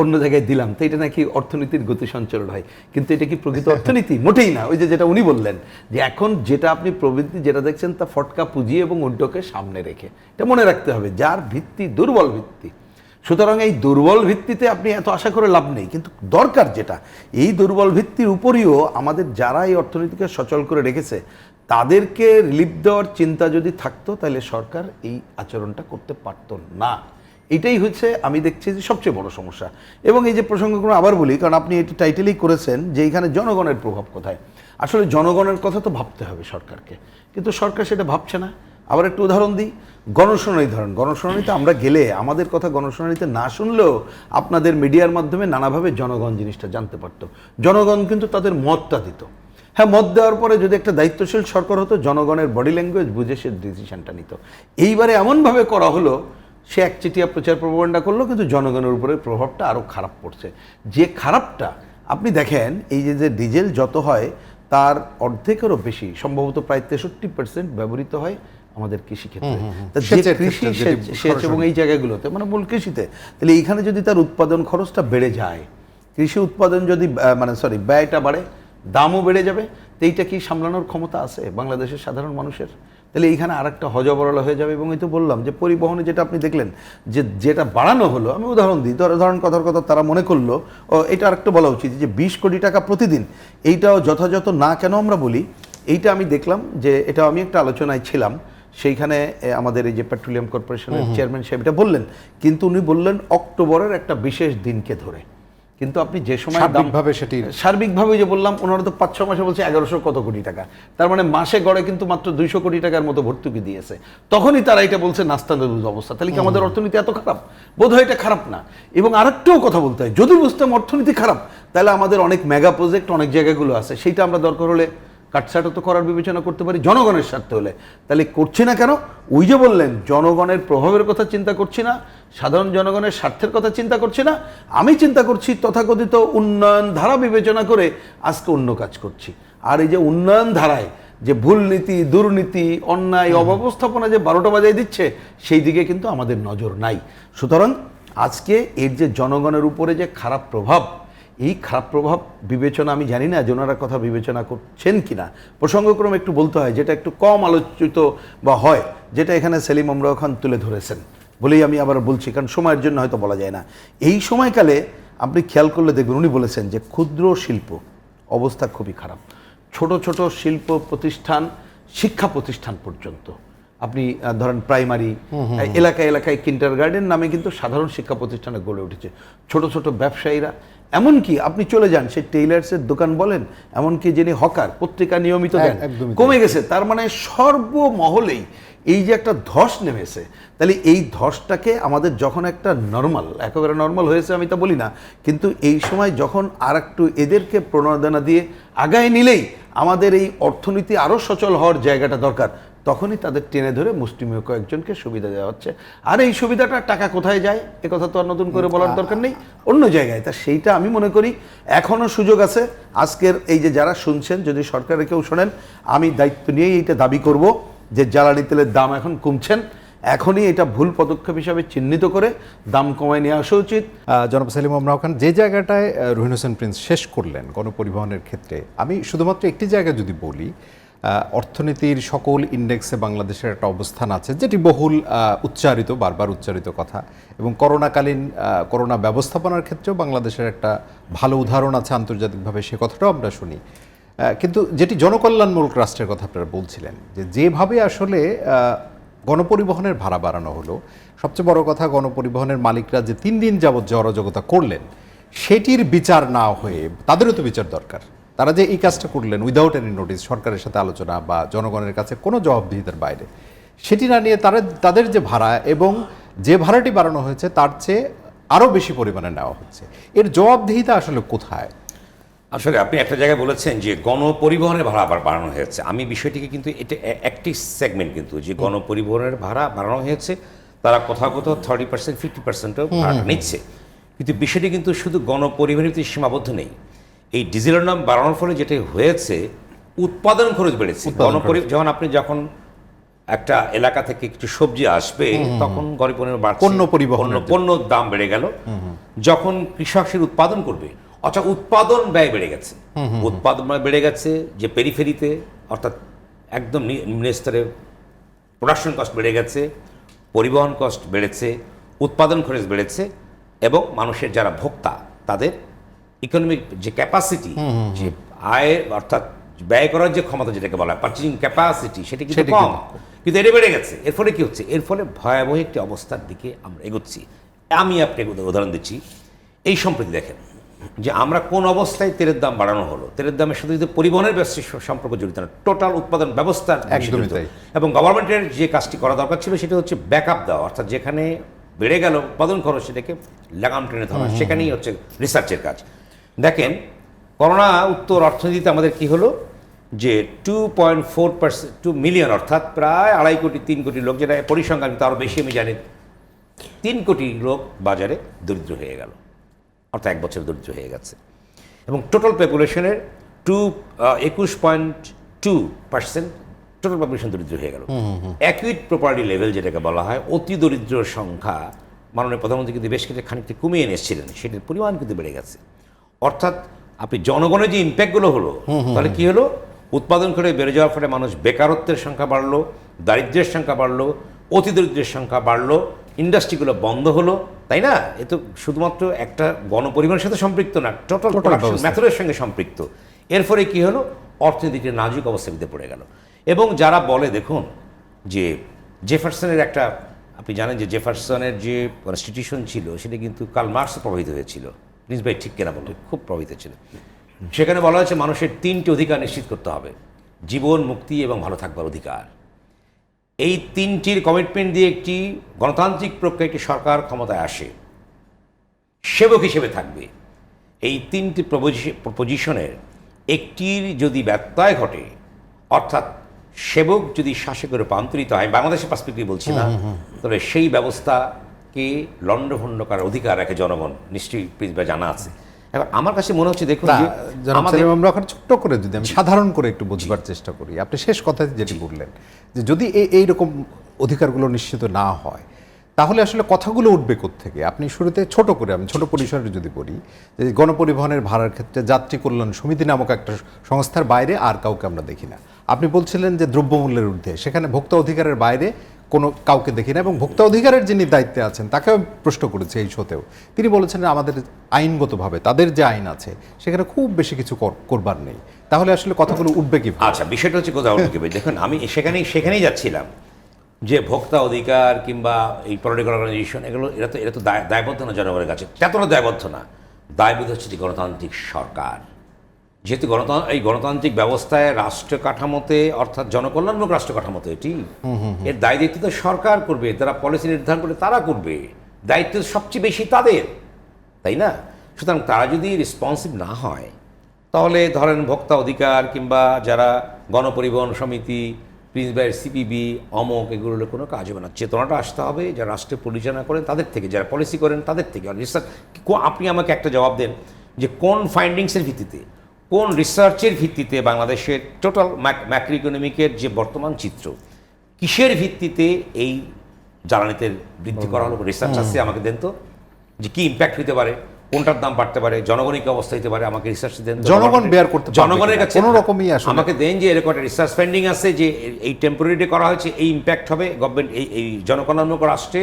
B: অন্য জায়গায় দিলাম। তো এটা নাকি অর্থনীতির গতি সঞ্চালন হয়, কিন্তু এটা কি প্রকৃত অর্থনীতি? মোটেই না। ওই যে যেটা উনি বললেন যে এখন যেটা আপনি প্রবৃদ্ধি যেটা দেখছেন তা ফটকা পুঁজি এবং উদ্যোগকে সামনে রেখে, এটা মনে রাখতে হবে, যার ভিত্তি দুর্বল ভিত্তি। সুতরাং এই দুর্বল ভিত্তিতে আপনি এত আশা করে লাভ নেই। কিন্তু দরকার যেটা, এই দুর্বল ভিত্তির উপরিও আমাদের যারা এই অর্থনীতিকে সচল করে রেখেছে তাদেরকে রিলিফ দেওয়ার চিন্তা যদি থাকতো, তাহলে সরকার এই আচরণটা করতে পারতো না। এটাই হচ্ছে আমি দেখছি যে সবচেয়ে বড় সমস্যা। এবং এই যে প্রসঙ্গক্রমে আবার বলি, কারণ আপনি এটি টাইটেলেই করেছেন যে এইখানে জনগণের প্রভাব কোথায়। আসলে জনগণের কথা তো ভাবতে হবে সরকারকে, কিন্তু সরকার সেটা ভাবছে না। আবার একটু উদাহরণ দিই, গণশুনানি ধরেন, গণশুনানিতে আমরা গেলে আমাদের কথা গণশুনানিতে না শুনলেও আপনাদের মিডিয়ার মাধ্যমে নানাভাবে জনগণ জিনিসটা জানতে পারত। জনগণ কিন্তু তাদের মতটা দিত। হ্যাঁ, মত দেওয়ার পরে যদি একটা দায়িত্বশীল সরকার হতো, জনগণের বডি ল্যাঙ্গুয়েজ বুঝে সে ডিসিশনটা নিত। এইবারে এমনভাবে করা হলো, সে একচেটিয়া প্রচার প্রপাগান্ডা করলো, কিন্তু জনগণের উপরে প্রভাবটা আরও খারাপ পড়ছে। যে খারাপটা আপনি দেখেন, এই যে ডিজেল যত হয় তার অর্ধেকেরও বেশি, সম্ভবত প্রায় 63% ব্যবহৃত হয় আমাদের কৃষিক্ষেত্রে। যে কৃষি সেচ এবং এই জায়গাগুলোতে, মানে মূল কৃষিতে, তাহলে এইখানে যদি তার উৎপাদন খরচটা বেড়ে যায়, কৃষি উৎপাদন যদি ব্যয়টা বাড়ে, দামও বেড়ে যাবে, তো এইটা কি সামলানোর ক্ষমতা আছে বাংলাদেশের সাধারণ মানুষের? তাহলে এইখানে আর একটা হজবরল হয়ে যাবে। এবং এই তো বললাম যে পরিবহনে যেটা আপনি দেখলেন যে যেটা বাড়ানো হলো, আমি উদাহরণ দিই, ধরেন কথার কথা তারা মনে করলো, ও এটা আরেকটা বলা উচিত যে 20 কোটি টাকা প্রতিদিন, এইটাও যথাযথ না কেন আমরা বলি, এইটা আমি দেখলাম যে এটা আমি একটা আলোচনায় ছিলাম, সেইখানে আমাদের এই যে পেট্রোলিয়াম কর্পোরেশনের চেয়ারম্যান সাহেব এটা বললেন, কিন্তু উনি বললেন অক্টোবরের একটা বিশেষ দিনকে ধরে। কিন্তু আপনি যে সময় সার্বিকভাবে যে বললাম, ওনারা তো 5-6 মাসে বলছে 1100 কত কোটি টাকা, তার মানে মাসে গড়ে কিন্তু মাত্র 200 কোটি টাকার মতো ভর্তুকি দিয়েছে। তখনই তারা এটা বলছে নাস্তানাবুদ অবস্থা। তাহলে কি আমাদের অর্থনীতি এত খারাপ? বোধহয় এটা খারাপ না। এবং আরেকটাও কথা বলতে হয়, যদি বুঝতাম অর্থনীতি খারাপ, তাহলে আমাদের অনেক মেগা প্রজেক্ট অনেক জায়গাগুলো আছে, সেইটা আমরা দরকার হলে কাটছাঁটও তো করার বিবেচনা করতে পারি জনগণের স্বার্থে হলে। তাহলে করছি না কেন? ওই যে বললেন, জনগণের প্রভাবের কথা চিন্তা করছি না, সাধারণ জনগণের স্বার্থের কথা চিন্তা করছি না। আমি চিন্তা করছি তথাকথিত উন্নয়ন ধারা বিবেচনা করে আজকে অন্য কাজ করছি। আর এই যে উন্নয়ন ধারায় যে ভুল নীতি, দুর্নীতি, অন্যায়, অব্যবস্থাপনা যে 12টা বাজায় দিচ্ছে, সেই দিকে কিন্তু আমাদের নজর নাই। সুতরাং আজকে এর যে জনগণের উপরে যে খারাপ প্রভাব, এই খারাপ প্রভাব বিবেচনা, আমি জানি না যে ওনারা কথা বিবেচনা করছেন কিনা। প্রসঙ্গক্রমে একটু বলতে হয়, যেটা একটু কম আলোচিত বা হয়, যেটা এখানে সেলিম আমরাও খান তুলে ধরেছেন বলেই আমি আবার বলছি, কারণ সময়ের জন্য হয়তো বলা যায় না। এই সময়কালে আপনি খেয়াল করলে দেখবেন, উনি বলেছেন যে ক্ষুদ্র শিল্প অবস্থা খুবই খারাপ। ছোট ছোট শিল্প প্রতিষ্ঠান, শিক্ষা প্রতিষ্ঠান পর্যন্ত, আপনি ধরেন প্রাইমারি এলাকায় এলাকায় কিন্ডারগার্টেন নামে কিন্তু সাধারণ শিক্ষা প্রতিষ্ঠানে গড়ে উঠেছে। ছোট ছোট ব্যবসায়ীরা, এমনকি আপনি চলে যান সেই টেইলার্সের দোকান বলেন, এমনকি যিনি হকার পত্রিকা নিয়মিত দেন, কমে গেছে। তার মানে সর্বমহলেই এই যে একটা ধস নেমেছে, তাহলে এই ধসটাকে আমাদের যখন একটা নর্মাল, একেবারে নর্মাল হয়েছে আমি তা বলি না, কিন্তু এই সময় যখন আর একটু এদেরকে প্রণোদনা দিয়ে আগায় নিলেই আমাদের এই অর্থনীতি আরও সচল হওয়ার জায়গাটা দরকার, তখনই তাদের টেনে ধরে মুষ্টিমেয় কয়েকজনকে সুবিধা দেওয়া হচ্ছে। আর এই সুবিধাটা টাকা কোথায় যায় এ কথা তো আর নতুন করে বলার দরকার নেই, অন্য জায়গায়। তা সেইটা আমি মনে করি এখনও সুযোগ আছে। আজকের এই যে যারা শুনছেন, যদি সরকারের কেউ শোনেন, আমি দায়িত্ব নিয়েই এইটা দাবি করব যে জ্বালানি তেলের দাম এখন কমছেন, এখনই এটা ভুল পদক্ষেপ হিসাবে চিহ্নিত করে দাম কমায় নিয়ে আসা উচিত।
A: জনাব সেলিম আমরাও খান, যে জায়গাটায় রহিন হোসেন প্রিন্স শেষ করলেন গণপরিবহনের ক্ষেত্রে, আমি শুধুমাত্র একটি জায়গা যদি বলি, অর্থনীতির সকল ইন্ডেক্সে বাংলাদেশের একটা অবস্থান আছে, যেটি বহুল উচ্চারিত, বারবার উচ্চারিত কথা, এবং করোনাকালীন করোনা ব্যবস্থাপনার ক্ষেত্রেও বাংলাদেশের একটা ভালো উদাহরণ আছে আন্তর্জাতিকভাবে, সে কথাটাও আমরা শুনি। কিন্তু যেটি জনকল্যাণমূলক রাষ্ট্রের কথা আপনারা বলছিলেন, যে যেভাবে আসলে গণপরিবহনের ভাড়া বাড়ানো হলো, সবচেয়ে বড় কথা গণপরিবহনের মালিকরা যে 3 দিন যাবৎ যে অরাজকতা করলেন, সেটির বিচার না হয়ে তাদেরও তো বিচার দরকার। তারা যে এই কাজটা করলেন উইদাউট এনি নোটিস, সরকারের সাথে আলোচনা বা জনগণের কাছে কোনো জবাবদিহিতার বাইরে, সেটি না নিয়ে তাদের যে ভাড়া এবং যে ভাড়াটি বাড়ানো হয়েছে তার চেয়ে আরও বেশি পরিমাণে নেওয়া হচ্ছে, এর জবাবদিহিতা আসলে কোথায়?
C: আসলে আপনি একটা জায়গায় বলেছেন যে গণপরিবহনের ভাড়া আবার বাড়ানো হয়েছে। আমি বিষয়টিকে কিন্তু এটা একটি সেগমেন্ট, কিন্তু যে গণপরিবহনের ভাড়া বাড়ানো হয়েছে, তারা কোথাও কোথাও 30% 50%ও ভাড়া নিচ্ছে। কিন্তু বিষয়টি কিন্তু শুধু গণপরিবহনের ভিতরে সীমাবদ্ধ নেই। এই ডিজেলের দাম বাড়ানোর ফলে যেটা হয়েছে, উৎপাদন খরচ বেড়েছে। যখন আপনি একটা এলাকা থেকে কিছু সবজি আসবে, তখন গণপরিবহনের পণ্যর দাম বেড়ে গেল। যখন কৃষক সে উৎপাদন করবে, অর্থাৎ উৎপাদন ব্যয় বেড়ে গেছে। উৎপাদন ব্যয় বেড়ে গেছে, যে পেরিফেরিতে অর্থাৎ একদম নিম্ন স্তরে প্রোডাকশন কস্ট বেড়ে গেছে, পরিবহন কস্ট বেড়েছে, উৎপাদন খরচ বেড়েছে, এবং মানুষের যারা ভোক্তা তাদের ইকোনমিক যে ক্যাপাসিটি, যে আয়ের অর্থাৎ ব্যয় করার যে ক্ষমতা যেটাকে বলা হয় পারচেজিং ক্যাপাসিটি, সেটা কিন্তু কম, কিন্তু এটা বেড়ে গেছে। এর ফলে কি হচ্ছে? এর ফলে ভয়াবহ একটি অবস্থার দিকে আমরা এগোচ্ছি। আমি আপনাকে উদাহরণ দিচ্ছি। এই সম্প্রতি দেখেন যে আমরা কোন অবস্থায় তেলের দাম বাড়ানো হলো। তেলের দামের সাথে যদি পরিবহনের ব্যবসার সম্পর্ক জড়িত না, টোটাল উৎপাদন ব্যবস্থার
A: একদমই তাই।
C: এবং গভর্নমেন্টের যে কাজটি করা দরকার ছিল সেটা হচ্ছে ব্যাকআপ দেওয়া, অর্থাৎ যেখানে বেড়ে গেল উৎপাদন খরচ সেটাকে লাগাম টেনে ধরা, সেখানেই হচ্ছে রিসার্চের কাজ। দেখেন করোনা উত্তর অর্থনীতিতে আমাদের কি হলো, যে 2.4% মিলিয়ন, অর্থাৎ প্রায় 2.5 কোটি 3 কোটি লোক, যেটা পরিসংখ্যান কিন্তু আরও বেশি আমি জানি, 3 কোটি লোক বাজারে দরিদ্র হয়ে গেল, অর্থাৎ 1 বছর দরিদ্র হয়ে গেছে। এবং টোটাল পপুলেশনের 21.2% টোটাল পপুলেশন দরিদ্র হয়ে গেল। অ্যাকুইট প্রপার্টি লেভেল যেটাকে বলা হয়, অতি দরিদ্র সংখ্যা মাননীয় প্রধানমন্ত্রী কিন্তু বেশ খানিকটা কমিয়ে এনেছিলেন, সেটার পরিমাণ কিন্তু বেড়ে গেছে। অর্থাৎ আপনি জনগণের যে ইম্প্যাক্টগুলো হলো, তাহলে কি হলো, উৎপাদন করে বেড়ে যাওয়ার ফলে মানুষ বেকারত্বের সংখ্যা বাড়লো, দারিদ্র্যের সংখ্যা বাড়লো, অতি দরিদ্রের সংখ্যা বাড়লো, ইন্ডাস্ট্রিগুলো বন্ধ হলো, তাই না? এ তো শুধুমাত্র একটা গণপরিবহনের সাথে সম্পৃক্ত না, টোটাল প্রোডাকশন মেথডের সঙ্গে সম্পৃক্ত। এর ফলে কি হলো, অর্থনীতির নাজুক অবস্থাতে পড়ে গেল। এবং যারা বলে, দেখুন যে জেফারসনের একটা, আপনি জানেন যে জেফারসনের যে কনস্টিটিউশন ছিল সেটা কিন্তু কার্ল মার্কস প্রভাবিত হয়েছিল। প্রিন্স ভাই ঠিক কেনা বলে খুব প্রভাবিত ছিল। সেখানে বলা হয়েছে মানুষের 3টি অধিকার নিশ্চিত করতে হবে: জীবন, মুক্তি এবং ভালো থাকবার অধিকার। এই 3টির কমিটমেন্ট দিয়ে একটি গণতান্ত্রিক প্রক্রিয়া একটি সরকার ক্ষমতায় আসে, সেবক হিসেবে থাকবে। এই 3টি প্রপোজিশনের একটির যদি ব্যত্যয় ঘটে, অর্থাৎ সেবক যদি শাসকে রূপান্তরিত হয়, বাংলাদেশের পার্সপেক্টিভ বলছি না, তবে সেই ব্যবস্থাকে লণ্ডভণ্ড করার অধিকার রাখে জনগণ, নিশ্চয়ই প্রিন্স ভাই জানা আছে। এবার আমার কাছে মনে হচ্ছে, দেখুন
A: আমরা এখন ছোট্ট করে যদি আমি সাধারণ করে একটু বুঝবার চেষ্টা করি, আপনি শেষ কথায় যেটি বললেন যে যদি এইরকম অধিকারগুলো নিশ্চিত না হয়, তাহলে আসলে কথাগুলো উঠবে কোত্থেকে? আপনি শুরুতে ছোট করে, আমি ছোট পরিসরে যদি বলি, যে গণপরিবহনের ভাড়ার ক্ষেত্রে যাত্রী কল্যাণ সমিতি নামক একটা সংস্থার বাইরে আর কাউকে আমরা দেখি না। আপনি বলছিলেন যে দ্রব্যমূল্যের ঊর্ধ্বে, সেখানে ভোক্তা অধিকারের বাইরে কোনো কাউকে দেখি না। এবং ভোক্তা অধিকারের যিনি দায়িত্বে আছেন তাকেও আমি প্রশ্ন করেছি এই শোতেও, তিনি বলেছেন আমাদের আইনগতভাবে তাদের যে আইন আছে সেখানে খুব বেশি কিছু করবার নেই। তাহলে আসলে কথাগুলো উঠবে কি?
C: আচ্ছা, বিষয়টা হচ্ছে কোথাও উঠবে। দেখুন আমি সেখানেই যাচ্ছিলাম, যে ভোক্তা অধিকার কিংবা এই পলিটিক্যাল অর্গানাইজেশন, এরা তো দায়বদ্ধ না জনগণের কাছে, এতটা দায়বদ্ধ না। দায়বদ্ধ হচ্ছে যে গণতান্ত্রিক সরকার, যেহেতু এই গণতান্ত্রিক ব্যবস্থায় রাষ্ট্র কাঠামোতে, অর্থাৎ জনকল্যাণমূলক রাষ্ট্র কাঠামোতে এটি, এর দায়িত্ব তো সরকার করবে, তারা পলিসি নির্ধারণ করে তারা করবে, দায়িত্ব সবচেয়ে বেশি তাদের, তাই না? সুতরাং তারা যদি রেসপন্সিভ না হয়, তাহলে ধরেন ভোক্তা অধিকার কিংবা যারা গণপরিবহন সমিতি, প্রিন্স ভাইয়ের সিপিবি, অমক, এগুলোর কোনো কাজ হবে না। চেতনাটা আসতে হবে যারা রাষ্ট্রে পরিচালনা করেন তাদের থেকে, যারা পলিসি করেন তাদের থেকে। আপনি আমাকে একটা জবাব দেন যে কোন ফাইন্ডিংসের ভিত্তিতে, কোন রিসার্চের ভিত্তিতে বাংলাদেশের টোটাল ম্যাক্রো ইকোনমিকের যে বর্তমান চিত্র, কিসের ভিত্তিতে এই জ্বালানিতে বৃদ্ধি করা হলো? রিসার্চ আছে, আমাকে দেন তো, যে কি ইম্প্যাক্ট হতে পারে, কোনটার দাম বাড়তে পারে, জনগণের কি অবস্থা হতে পারে, আমাকে রিসার্চ দেন।
A: জনগণ বেয়ার করতে পারবে,
C: জনগণের কাছে
A: কোনো রকমই আসলে
C: আমাকে দেন যে এরকম একটা রিসার্চ ফাইন্ডিং আছে যে এই টেম্পোরারি করা হয়েছে, এই ইম্প্যাক্ট হবে গভর্নমেন্ট এই জনকল্যাণমূলক রাষ্ট্রে,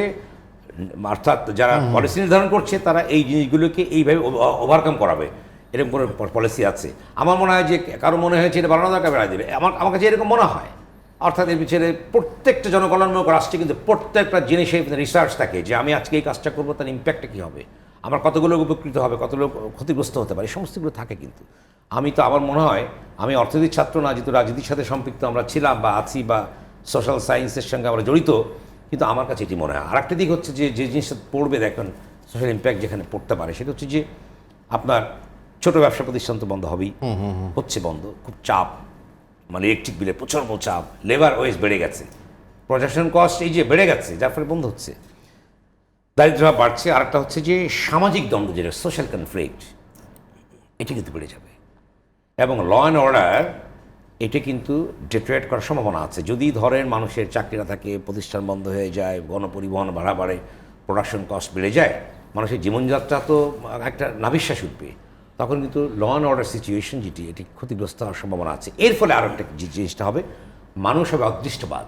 C: অর্থাৎ যারা পলিসি নির্ধারণ করছে তারা এই জিনিসগুলোকে এইভাবে ওভারকাম করাবে, এরকম কোনো পলিসি আছে? আমার মনে হয় যে কারো মনে হয়েছে এটা বাড়ানো দরকার, বেড়াই দেবে। আমার কাছে এরকম মনে হয়। অর্থাৎ এর পিছনে প্রত্যেকটা জনকল্যাণমূলক রাষ্ট্রে কিন্তু প্রত্যেকটা জিনিসে রিসার্চ থাকে, যে আমি আজকে এই কাজটা করবো, তার ইম্প্যাক্টটা কী হবে। আমার কত লোক উপকৃত হবে, কত লোক ক্ষতিগ্রস্ত হতে পারে, এই সমস্তগুলো থাকে। কিন্তু আমি তো, আমার মনে হয়, আমি অর্থনীতির ছাত্র না, যেহেতু রাজনীতির সাথে সম্পৃক্ত আমরা ছিলাম বা আছি, বা সোশ্যাল সায়েন্সের সঙ্গে আমরা জড়িত, কিন্তু আমার কাছে এটি মনে হয়। আর একটা দিক হচ্ছে যে জিনিসটা পড়বে, দেখেন সোশ্যাল ইম্প্যাক্ট যেখানে পড়তে পারে, সেটা হচ্ছে যে আপনার ছোট ব্যবসা প্রতিষ্ঠান তো বন্ধ হবেই, হচ্ছে বন্ধ, খুব চাপ, মানে ইলেকট্রিক বিলে প্রচণ্ড চাপ, লেবার ওয়েজ বেড়ে গেছে, প্রোডাকশন কস্ট এই যে বেড়ে গেছে, যার ফলে বন্ধ হচ্ছে, দারিদ্র্য বাড়ছে। আরেকটা হচ্ছে যে সামাজিক দ্বন্দ্ব, যেটা সোশ্যাল কনফ্লিক্ট, এটি কিন্তু বেড়ে যাবে, এবং ল অ্যান্ড অর্ডার এটা কিন্তু ডিটেরিয়েট করার সম্ভাবনা আছে। যদি ধরেন মানুষের চাকরি না থাকে, প্রতিষ্ঠান বন্ধ হয়ে যায়, গণপরিবহন ভাড়া বাড়ে, প্রোডাকশন কস্ট বেড়ে যায়, মানুষের জীবনযাত্রা তো একটা নাভিশ্বাস উঠবে, তখন কিন্তু ল অ্যান্ড অর্ডার সিচুয়েশন যেটি, এটি ক্ষতিগ্রস্ত হওয়ার সম্ভাবনা আছে। এর ফলে আরও একটা যে জিনিসটা হবে, মানুষ হবে অদৃষ্টবাদ।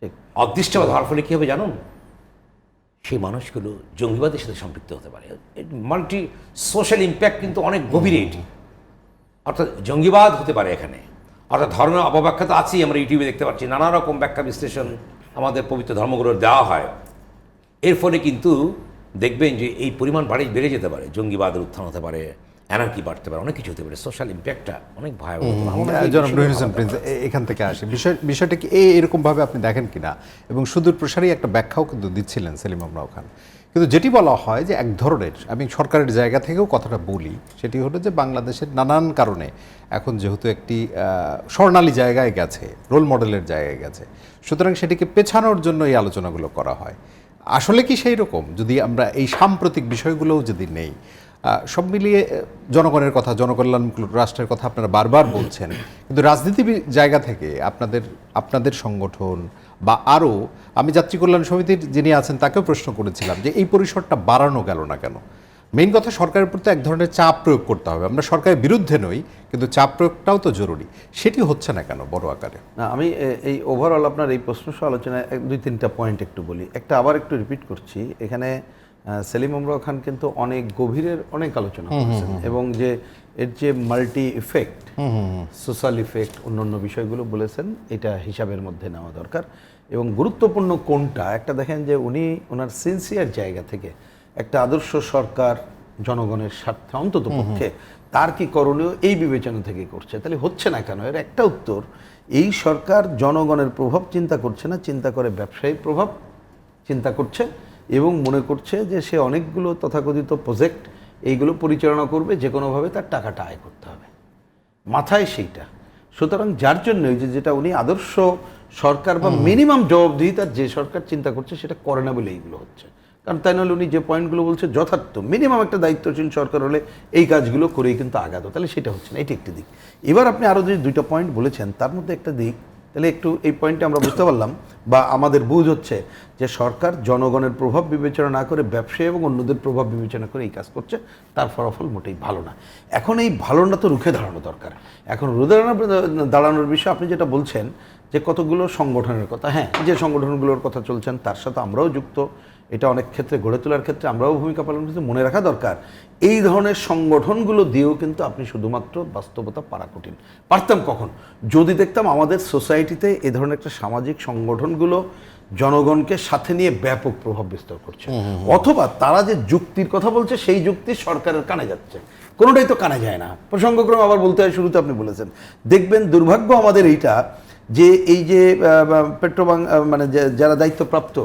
B: ঠিক।
C: অদৃষ্টবাদ হওয়ার ফলে কী হবে জানুন? সেই মানুষগুলো জঙ্গিবাদের সাথে সম্পৃক্ত হতে পারে। মাল্টি সোশ্যাল ইম্প্যাক্ট কিন্তু অনেক গভীরে এটি, অর্থাৎ জঙ্গিবাদ হতে পারে এখানে। অর্থাৎ ধর্মের অপব্যাখ্যা তো আছেই, আমরা ইউটিউবে দেখতে পাচ্ছি, নানা রকম ব্যাখ্যা বিশ্লেষণ আমাদের পবিত্র ধর্মগুলোর দেওয়া হয়। এর ফলে কিন্তু দেখবেন যে এই পরিমাণ বেড়ে যেতে পারে, জঙ্গিবাদের উত্থান হতে পারে, অ্যানার্কি বাড়তে পারে, অনেক কিছু হতে পারে। সোশ্যাল ইম্প্যাক্টটা অনেক ভয়াবহ।
A: জনাব নূর হোসেন প্রিন্স, এখান থেকে আসে বিষয়টা কি এরকমভাবে আপনি দেখেন কিনা, এবং সুদূর প্রসারী একটা ব্যাখ্যাও কিন্তু দিচ্ছিলেন সেলিম আমরাও খান। কিন্তু যেটি বলা হয় যে এক ধরনের, আমি সরকারের জায়গা থেকেও কথাটা বলি, সেটি হলো যে বাংলাদেশের নানান কারণে এখন যেহেতু একটি স্বর্ণালী জায়গায় গেছে, রোল মডেলের জায়গায় গেছে, সুতরাং সেটিকে পেছানোর জন্য এই আলোচনাগুলো করা হয়। আসলে কি সেই রকম? যদি আমরা এই সাম্প্রতিক বিষয়গুলোও যদি নেই, সব মিলিয়ে জনগণের কথা, জনকল্যাণমূলক রাষ্ট্রের কথা আপনারা বারবার বলছেন, কিন্তু রাজনীতি জায়গা থেকে আপনাদের সংগঠন বা আরও, আমি যাত্রী কল্যাণ সমিতির যিনি আছেন তাকেও প্রশ্ন করেছিলাম যে এই পরিসরটা বাড়ানো গেল না কেন? মেইন কথা, সরকারের প্রতি এক ধরনের চাপ প্রয়োগ করতে হবে। আমরা সরকারের বিরুদ্ধে নই, কিন্তু চাপ প্রয়োগটাও তো জরুরি। সেটি হচ্ছে না কেন বড় আকারে?
B: না, আমি এই ওভারঅল আপনার এই প্রশ্ন সহ আলোচনায় 2-3টা পয়েন্ট একটু বলি। একটা আবার একটু রিপিট করছি, এখানে সেলিম আমরাও খান কিন্তু অনেক গভীরের অনেক আলোচনা করেছেন, এবং যে এর যে মাল্টি ইফেক্ট, সোশ্যাল ইফেক্ট, অন্যান্য বিষয়গুলো বলেছেন, এটা হিসাবের মধ্যে নেওয়া দরকার। এবং গুরুত্বপূর্ণ কোনটা, একটা দেখেন যে উনি ওনার সিনসিয়ার জায়গা থেকে একটা আদর্শ সরকার, জনগণের স্বার্থে অন্তত পক্ষে তার কি করণীয়, এই বিবেচনা থেকে করছে। তাহলে হচ্ছে না কেন? এর একটা উত্তর, এই সরকার জনগণের প্রভাব চিন্তা করছে না, চিন্তা করে ব্যবসায়িক প্রভাব চিন্তা করছে, এবং মনে করছে যে সে অনেকগুলো তথাকথিত প্রজেক্ট এইগুলো পরিচালনা করবে, যে কোনোভাবে তার টাকাটা আয় করতে হবে, মাথায় সেইটা। সুতরাং যার জন্য যেটা উনি আদর্শ সরকার বা মিনিমাম জবাবদিহিতার যে সরকার চিন্তা করছে, সেটা করে না বলে এইগুলো হচ্ছে। কারণ তাই নাহলে উনি যে পয়েন্টগুলো বলছে যথার্থ, মিনিমাম একটা দায়িত্বশীল সরকার হলে এই কাজগুলো করেই কিন্তু আগাতো, তাহলে সেটা হচ্ছে না, এটি একটি দিক। এবার আপনি আরও যে 2টা পয়েন্ট বলেছেন, তার মধ্যে একটা দিক, তাহলে একটু এই পয়েন্টে আমরা বুঝতে পারলাম, বা আমাদের বুঝ হচ্ছে যে সরকার জনগণের প্রভাব বিবেচনা না করে ব্যবসায়ী এবং অন্যদের প্রভাব বিবেচনা করে এই কাজ করছে, তার ফলাফল মোটেই ভালো না। এখন এই ভালো না তো রুখে দাঁড়ানো দরকার। এখন রুখে দাঁড়ানোর বিষয়ে আপনি যেটা বলছেন যে কতগুলো সংগঠনের কথা, হ্যাঁ, যে সংগঠনগুলোর কথা চলছেন তার সাথে আমরাও যুক্ত, এটা অনেক ক্ষেত্রে গড়ে তোলার ক্ষেত্রে আমরাও ভূমিকা পালন করছি। মনে রাখা দরকার, এই ধরনের সংগঠনগুলো দিয়েও কিন্তু আপনি শুধুমাত্র বাস্তবতা পারা কঠিন। পারতাম কখন? যদি দেখতাম আমাদের সোসাইটিতে এ ধরনের একটা সামাজিক সংগঠনগুলো জনগণকে সাথে নিয়ে ব্যাপক প্রভাব বিস্তার করছে, অথবা তারা যে যুক্তির কথা বলছে সেই যুক্তি সরকারের কানে যাচ্ছে। কোনোটাই তো কানে যায় না। প্রসঙ্গক্রমে আবার বলতে হয়, শুরুতে আপনি বলেছেন, দেখবেন দুর্ভাগ্য আমাদের এইটা যে এই যে পেট্রোবাং মানে যারা দায়িত্বপ্রাপ্ত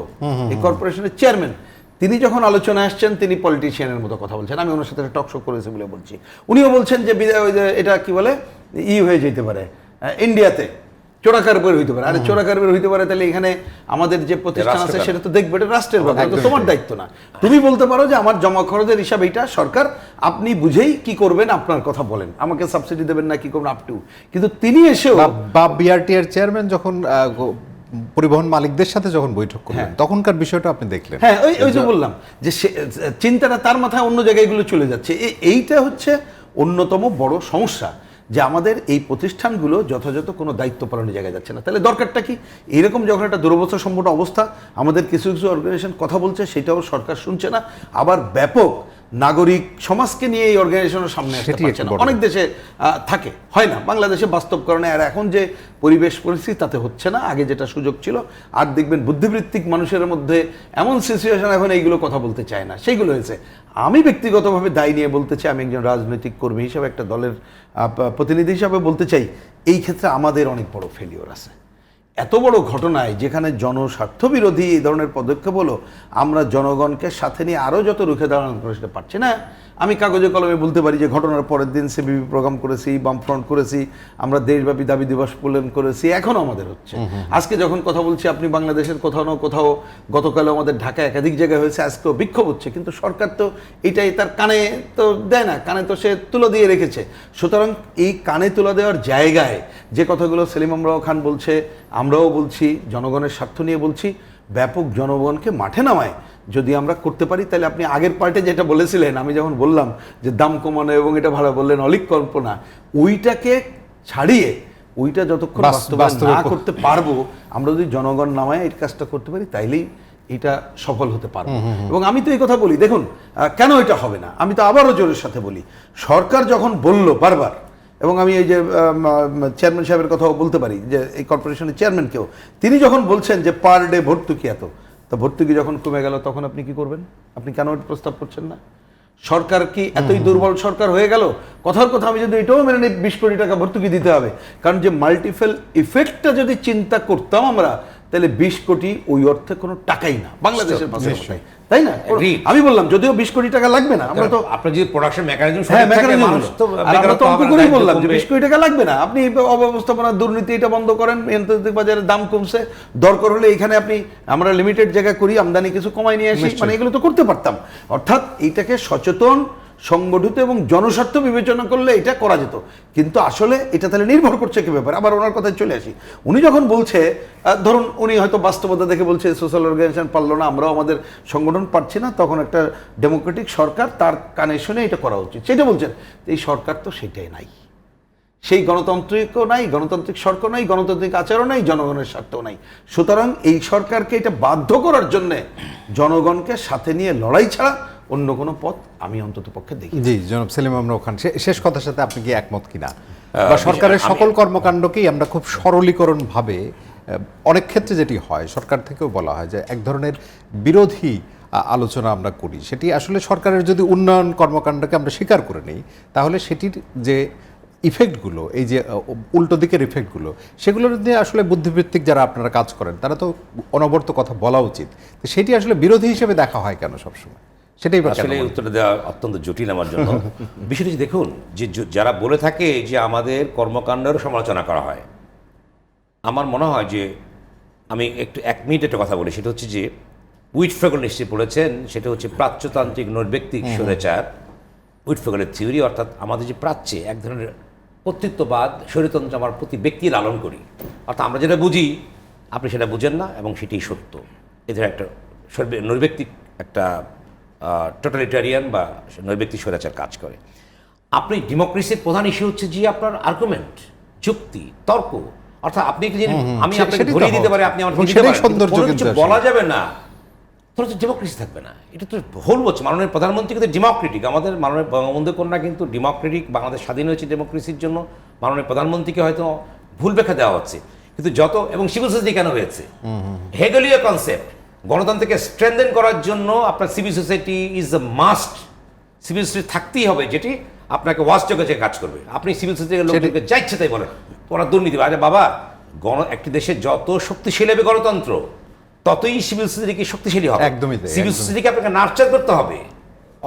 B: এই কর্পোরেশনের চেয়ারম্যান, তিনি যখন আলোচনায় আসছেন তিনি পলিটিশিয়ানের মতো কথা বলছেন। আমি ওনার সাথে টক শো করেছি বলে বলছি, উনিও বলছেন যে এটা কি বলে হয়ে যেতে পারে ইন্ডিয়াতে চোরাকার বের হইতে পারে। আরে চোরাকার বের হইতে পারে, তাহলে এখানে আমাদের যে প্রতিষ্ঠান আছে সেটা তো দেখবে, এটা রাষ্ট্রের ব্যাপার, তো তোমার দায়িত্ব না। তুমি বলতে পারো যে আমার জমা খরচের হিসাব এইটা, সরকার আপনি বুঝেই কি করবেন, আপনার কথা বলেন, আমাকে সাবসিডি দেবেন না কি করবেন আপ টু। কিন্তু তিনি এসেও
A: বা বিআরটিআর চেয়ারম্যান যখন পরিবহন মালিকদের সাথে যখন বৈঠক করলেন, তখনকার বিষয়টা আপনি দেখলেন।
B: হ্যাঁ, ওই যে বললাম যে চিন্তাটা তার মাথায় অন্য জায়গায়গুলো চলে যাচ্ছে। এইটা হচ্ছে অন্যতম বড় সমস্যা, যে আমাদের এই প্রতিষ্ঠানগুলো যথাযথ কোনো দায়িত্ব পালনের জায়গায় যাচ্ছে না। তাহলে দরকারটা কি? এইরকম যখন একটা দুরবস্থা সম্পূর্ণ অবস্থা, আমাদের কিছু কিছু অর্গানাইজেশন কথা বলছে, সেটাও সরকার শুনছে না, আবার ব্যাপক নাগরিক সমাজকে নিয়ে এই অর্গানাইজেশনের সামনে আসতে
A: সেটি
B: পারছে
A: একটি
B: না।
A: বড়
B: অনেক দেশে থাকে, হয় না, বাংলাদেশে বাস্তবকরণে আর এখন যে পরিবেশ পরিস্থিতি তাতে হচ্ছে না, আগে যেটা সুযোগ ছিল। আর দেখবেন বুদ্ধিবৃত্তিক মানুষের মধ্যে এমন সিচুয়েশন এখন এইগুলো কথা বলতে চায় না, সেইগুলো হয়েছে। আমি ব্যক্তিগতভাবে দায় নিয়ে বলতে চাই, আমি একজন রাজনৈতিক কর্মী হিসাবে, একটা দলের প্রতিনিধি হিসাবে বলতে চাই, এই ক্ষেত্রে আমাদের অনেক বড় ফেলিওর আছে। এত বড় ঘটনায় যেখানে জনস্বার্থ বিরোধী এই ধরনের পদক্ষেপ হলো, আমরা জনগণকে সাথে নিয়ে আরও যত রুখে দাঁড়ানো করে সেটা পারছি না। আমি কাগজে কলমে বলতে পারি যে ঘটনার পরের দিন সিবিবি প্রোগ্রাম করেছি, বামফ্রন্ট করেছি, আমরা দেশব্যাপী দাবি দিবস পালন করেছি, এখনও আমাদের হচ্ছে। আজকে যখন কথা বলছি, আপনি বাংলাদেশের কোথাও না কোথাও, গতকালও আমাদের ঢাকায় একাধিক জায়গায় হয়েছে, আজকেও বিক্ষোভ হচ্ছে, কিন্তু সরকার তো এটাই তার কানে তো দেয় না, কানে তো সে তুলে দিয়ে রেখেছে। সুতরাং এই কানে তুলে দেওয়ার জায়গায় যে কথাগুলো সেলিম আমরাও খান বলছে, আমরাও বলছি, জনগণের স্বার্থ নিয়ে বলছি, ব্যাপক জনগণকে মাঠে নামায় যদি আমরা করতে পারি, তাহলে আপনি আগের পার্টে যেটা বলেছিলেন, আমি যখন বললাম যে দাম কমানো এবং এটা ভালো বললেন অলিক কল্পনা, ওইটাকে ছাড়িয়ে ওইটা যতক্ষণ বাস্তবায়ন না করতে পারবো, আমরা যদি জনগণ নামায় এই কাজটা করতে পারি, তাইলেই এটা সফল হতে পারবো। এবং আমি তো এই কথা বলি, দেখুন কেন এটা হবে না, আমি তো আবারও জোরের সাথে বলি, সরকার যখন বলল বারবার, এবং আমি এই যে চেয়ারম্যান সাহেবের কথাও বলতে পারি, যে এই কর্পোরেশনের চেয়ারম্যানকেও, তিনি যখন বলছেন যে পার ডে ভর্তুকি এত, তো ভর্তুকি যখন কমে গেল তখন আপনি কি করবেন? আপনি কেন এটা প্রস্তাব করছেন না? সরকার কি এতই দুর্বল সরকার হয়ে গেল? কথার কথা আমি যদি এটাও মেনে নিই 20 কোটি টাকা ভর্তুকি দিতে হবে, কারণ যে মাল্টিপল ইফেক্টটা যদি চিন্তা করতাম আমরা, তাহলে 20 কোটি ওই অর্থে কোনো টাকাই না বাংলাদেশের পাশে, তাই না? আমি বললাম যদিও 20 কোটি টাকা লাগবে না, আমরা তো
C: আপনার যে প্রোডাকশন মেকানিজম,
B: হ্যাঁ মেকানিজম, আমরা তো অঙ্ক করেই বললাম যে 20 কোটি টাকা লাগবে না, আপনি অব্যবস্থাপনা দুর্নীতি এটা বন্ধ করেন, আন্তর্জাতিক বাজারে দাম কমছে, দরকার হলে এখানে আপনি, আমরা লিমিটেড জায়গা করি, আমদানি কিছু কমাই নিয়ে আসি, মানে এগুলো তো করতে পারতাম। অর্থাৎ এইটাকে সচেতন, সংগঠিত এবং জনস্বার্থ বিবেচনা করলে এটা করা যেত। কিন্তু আসলে এটা তাহলে নির্ভর করছে কি ব্যাপার। আবার ওনার কথায় চলে আসি, উনি যখন বলছে, ধরুন উনি হয়তো বাস্তবতা দেখে বলছে সোশ্যাল অর্গানাইজেশন পারলো না, আমরাও আমাদের সংগঠন পারছি না, তখন একটা ডেমোক্রেটিক সরকার তার কানে শুনে এটা করা উচিত, সেটা বলছেন। এই সরকার তো সেটাই নাই, সেই গণতান্ত্রিকও নাই, গণতান্ত্রিক সরকার নাই, গণতান্ত্রিক আচরণ নাই, জনগণের স্বার্থও নাই। সুতরাং এই সরকারকে এটা বাধ্য করার জন্যে জনগণকে সাথে নিয়ে লড়াই ছাড়া অন্য কোনো পথ আমি অন্তত পক্ষে দেখি।
A: জি, জনাব সেলিম আমরাও খান, শেষ কথার সাথে আপনি কি একমত কিনা? বা সরকারের সকল কর্মকাণ্ডকেই আমরা খুব সরলীকরণ ভাবে, অনেক ক্ষেত্রে যেটি হয়, সরকার থেকেও বলা হয় যে এক ধরনের বিরোধী আলোচনা আমরা করি, সেটি আসলে সরকারের যদি উন্নয়ন কর্মকাণ্ডকে আমরা স্বীকার করে নিই, তাহলে সেটির যে ইফেক্টগুলো, এই যে উল্টো দিকের ইফেক্টগুলো, সেগুলোর নিয়ে আসলে বুদ্ধিবৃত্তিক যারা আপনারা কাজ করেন তারা তো অনবরত কথা বলা উচিত, তো সেটি আসলে বিরোধী হিসেবে দেখা হয় কেন সবসময়? সেটাই
C: আসলে উত্তর দেওয়া অত্যন্ত জটিল আমার জন্য। বিষয়টি দেখুন, যে যারা বলে থাকে যে আমাদের কর্মকাণ্ডেরও সমালোচনা করা হয়, আমার মনে হয় যে আমি একটু 1 মিনিট একটা কথা বলি, সেটা হচ্ছে যে উইটফেগল নিশ্চয়ই পড়েছেন, সেটা হচ্ছে প্রাচ্যতান্ত্রিক নৈর্ব্যক্তিক স্বৈরাচার, উইটফেগলের থিওরি। অর্থাৎ আমাদের যে প্রাচ্যে এক ধরনের কর্তৃত্ববাদ, স্বৈরতন্ত্র আমার প্রতি ব্যক্তি লালন করি, অর্থাৎ আমরা যেটা বুঝি আপনি সেটা বুঝেন না, এবং সেটাই সত্য। এদের একটা নৈর্ব্যক্তিক একটা টোটালিটারিয়ান বা নৈর্ব্যক্তিক স্বৈরাচার কাজ করে। আপনি ডেমোক্রেসির প্রধান ইস্যু হচ্ছে যে আপনার আর্গুমেন্ট, যুক্তি, তর্ক। অর্থাৎ আপনি আমি আপনাকে ধরিয়ে দিতে পারি, আপনি আমার বলা যাবে না, তাহলে তো ডেমোক্রেসি থাকবে না। এটা তো ভুল বলছে। মাননীয় প্রধানমন্ত্রী কিন্তু ডেমোক্রেটিক, আমাদের মাননীয় বঙ্গবন্ধু কন্যা কিন্তু ডেমোক্রেটিক, বাংলাদেশ স্বাধীন হয়েছে ডেমোক্রেসির জন্য। মাননীয় প্রধানমন্ত্রীকে হয়তো ভুল ব্যাখ্যা দেওয়া হচ্ছে, কিন্তু যত, এবং সিভিল সোসাইটি কেন হয়েছে, হেগেলীয় কনসেপ্ট, গণতন্ত্রকে স্ট্রেনথেন করার জন্য আপনার civil society is a must. Civil society থাকতেই হবে, যেটি আপনাকে ওয়াচডগে যে কাজ করবে। আপনি সিভিল সোসাইটির লোকদেরকে যা ইচ্ছে তাই বলেন, তোমরা দুর্নীতি। আরে বাবা, একটি দেশে যত শক্তিশালী হবে গণতন্ত্র, ততই সিভিল সোসাইটিকে শক্তিশালী হবে।
A: একদমই তাই।
C: সিভিল সোসাইটিকে আপনাকে নার্চার করতে হবে,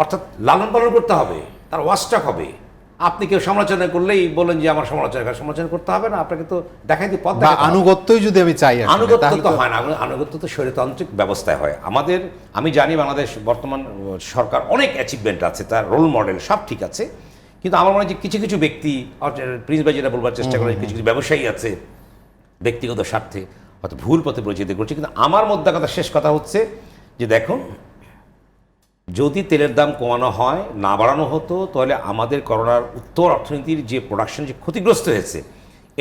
C: অর্থাৎ লালন পালন করতে হবে, তার ওয়াচডগ হবে। আপনি কেউ সমালোচনা করলেই বলেন যে আমার সমালোচনা করতে হবে না, আপনাকে তো দেখাই দিই পথ।
A: আনুগত্যই যদি আমি চাই,
C: আনুগত্য তো হয় না, আনুগত্য তো স্বৈরতান্ত্রিক ব্যবস্থায় হয়। আমাদের, আমি জানি বাংলাদেশ বর্তমান সরকার অনেক অ্যাচিভমেন্ট আছে, তার রোল মডেল সব ঠিক আছে, কিন্তু আমার মনে হয় যে কিছু কিছু ব্যক্তি, প্রিন্স ভাই যেটা বলবার চেষ্টা করে, কিছু কিছু ব্যবসায়ী আছে ব্যক্তিগত স্বার্থে হয়তো ভুল পথে পরিচিত করছে। কিন্তু আমার মধ্যে কথা, শেষ কথা হচ্ছে যে দেখুন, যদি তেলের দাম কমানো হয়, না বাড়ানো হতো, তাহলে আমাদের করোনার উত্তর অর্থনীতির যে প্রোডাকশন যে ক্ষতিগ্রস্ত হয়েছে,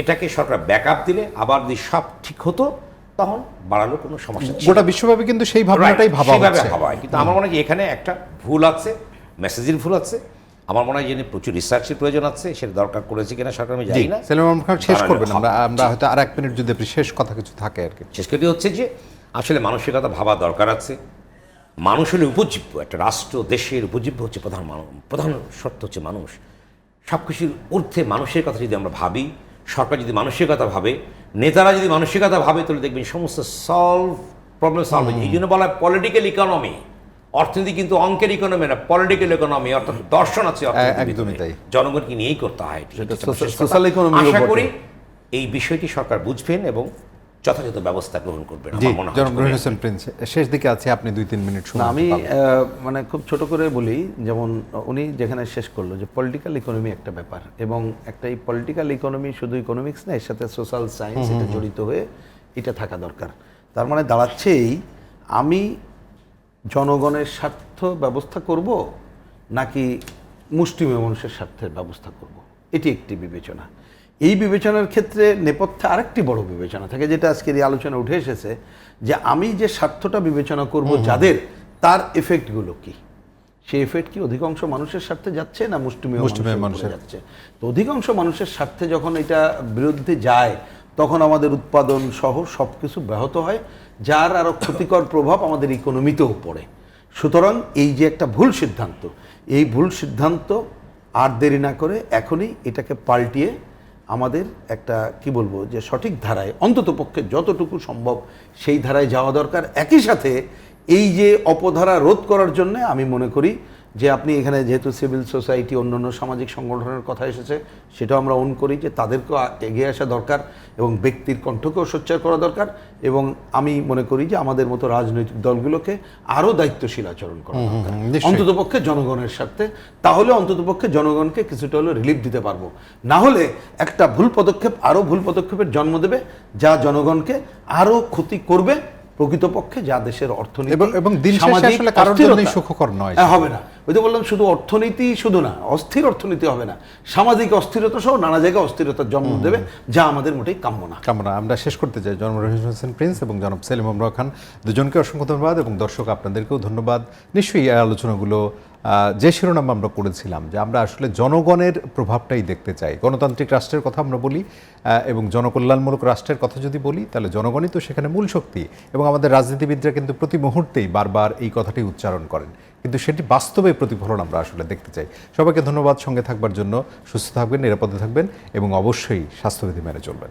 C: এটাকে সরকার ব্যাকআপ দিলে, আবার যদি সব ঠিক হতো, তখন বাড়ালো কোনো সমস্যা ছিল না।
A: গোটা বিশ্বব্যাপী কিন্তু সেই ভাবনাটাই ভাবা হচ্ছে।
C: কিন্তু আমার মনে হয় এখানে একটা ভুল আছে, মেসেজের ভুল আছে। আমার মনে হয় যে প্রচুর রিসার্চের প্রয়োজন আছে, সেটা দরকার করেছে কিনা সরকার আমি জানি না।
A: সেলিম মাহমুদ খান শেষ
C: জানালে
A: করবেন,
C: হবে।
A: আমরা হয়তো আর 1 মিনিট যদি আপনি শেষ কথা কিছু থাকে আর কি।
C: শেষ করে হচ্ছে যে আসলে মানসিকতা ভাবা দরকার আছে। মানুষ হলে উপজীব্য, একটা রাষ্ট্র দেশের উপজীব্য হচ্ছে প্রধান শর্ত হচ্ছে মানুষ। সব কিছুর ঊর্ধ্বে মানুষের কথা যদি আমরা ভাবি, সরকার যদি মানসিকতা ভাবে, নেতারা যদি মানসিকতা ভাবে, তাহলে দেখবেন সমস্ত প্রবলেম সলভ হয়ে যায়। এই জন্য বলা হয় পলিটিক্যাল ইকোনমি। অর্থনীতি কিন্তু অঙ্কের ইকোনমি না, পলিটিক্যাল ইকোনমি, অর্থাৎ দর্শন আছে অর্থনীতির
A: একদমই
C: ভিতরে।
A: তাই।
C: জনগণকে নিয়েই করতে হয় এটি।
B: সেটা
C: এটা শেষ কথা।
B: সোশ্যাল ইকোনমির
C: আশা
B: উপর
C: করি এই বিষয়টি সরকার বুঝবেন এবং যথাযথ ব্যবস্থা গ্রহণ করবেন।
A: জি,
C: আমার মনে হয়
A: জনাব রহিম হোসেন প্রিন্স, শেষ দিকে আছে, আপনি 2-3 মিনিট
B: না,
A: সময়
B: আমি
A: পাবেন।
B: মানে খুব ছোট করে বলি, যেমন উনি যেখানে শেষ করলো যে পলিটিক্যাল ইকোনমি একটা ব্যাপার, এবং একটা এই পলিটিক্যাল ইকোনমি শুধু ইকোনমিক্স না, এর সাথে সোশ্যাল সায়েন্স এটা জড়িত হয়ে এটা থাকা দরকার। তার মানে দাঁড়াচ্ছে এই, আমি জনগণের স্বার্থ ব্যবস্থা করব নাকি মুষ্টিমেয় মানুষের স্বার্থের ব্যবস্থা করব, এটি একটি বিবেচনা। এই বিবেচনার ক্ষেত্রে নেপথ্যে আরেকটি বড় বিবেচনা থাকে, যেটা আজকের এই আলোচনা উঠে এসেছে, যে আমি যে স্বার্থটা বিবেচনা করব যাদের, তার এফেক্টগুলো কি, সেই এফেক্ট কি অধিকাংশ মানুষের স্বার্থে যাচ্ছে না মুষ্টিমেয় মানুষের যাচ্ছে। তো অধিকাংশ মানুষের স্বার্থে যখন এটা বিরুদ্ধে যায়, তখন আমাদের উৎপাদন সহ সব কিছু ব্যাহত হয়, যার আরও ক্ষতিকর প্রভাব আমাদের ইকোনমিতেও পড়ে। সুতরাং এই যে একটা ভুল সিদ্ধান্ত, এই ভুল সিদ্ধান্ত আর দেরি না করে এখনই এটাকে পাল্টিয়ে আমাদের একটা কি বলবো, যে সঠিক ধারায় অন্তত পক্ষে যতটুকু সম্ভব সেই ধারায় যাওয়া দরকার। একই সাথে এই যে অপধারা রোধ করার জন্য আমি মনে করি যে আপনি এখানে যেহেতু সিভিল সোসাইটি, অন্যান্য সামাজিক সংগঠনের কথা এসেছে, সেটাও আমরা অন করি যে তাদেরকেও এগিয়ে আসা দরকার এবং ব্যক্তির কণ্ঠকেও সোচ্চার করা দরকার। এবং আমি মনে করি যে আমাদের মতো রাজনৈতিক দলগুলোকে আরও দায়িত্বশীল আচরণ করা দরকার,
A: নিশ্চয়ই।
B: অন্ততপক্ষে জনগণের স্বার্থে। তাহলে অন্ততপক্ষে জনগণকে কিছুটা হলেও রিলিফ দিতে পারবো। না হলে একটা ভুল পদক্ষেপ আরও ভুল পদক্ষেপের জন্ম দেবে, যা জনগণকে আরও ক্ষতি করবে প্রকৃতপক্ষে, যা দেশের অর্থনীতি
A: এবং দিন শেষে আসলে কারোর জন্যই সুখকর নয়।
B: হবে না। ওই তো বললাম, শুধু অর্থনীতি শুধু না, অস্থির অর্থনীতি হবে না, সামাজিক অস্থিরতা সহ নানা জায়গায় অস্থিরতার জন্ম দেবে, যা আমাদের মোটেই কাম্য না।
A: আমরা শেষ করতে চাই। জনাব রহিম হোসেন প্রিন্স এবং জনাব সেলিম মাহমুদ খান, দুজনকে অসংখ্য ধন্যবাদ, এবং দর্শক আপনাদেরকেও ধন্যবাদ। নিশ্চয়ই এই আলোচনাগুলো যে শিরোনাম আমরা করেছিলাম, যে আমরা আসলে জনগণের প্রভাবটাই দেখতে চাই। গণতান্ত্রিক রাষ্ট্রের কথা আমরা বলি এবং জনকল্যাণমূলক রাষ্ট্রের কথা যদি বলি, তাহলে জনগণই তো সেখানে মূল শক্তি। এবং আমাদের রাজনীতিবিদরা কিন্তু প্রতি মুহূর্তেই বারবার এই কথাটি উচ্চারণ করেন, কিন্তু সেটি বাস্তবে প্রতিফলন আমরা আসলে দেখতে চাই। সবাইকে ধন্যবাদ সঙ্গে থাকবার জন্য। সুস্থ থাকবেন, নিরাপদে থাকবেন এবং অবশ্যই স্বাস্থ্যবিধি মেনে চলবেন।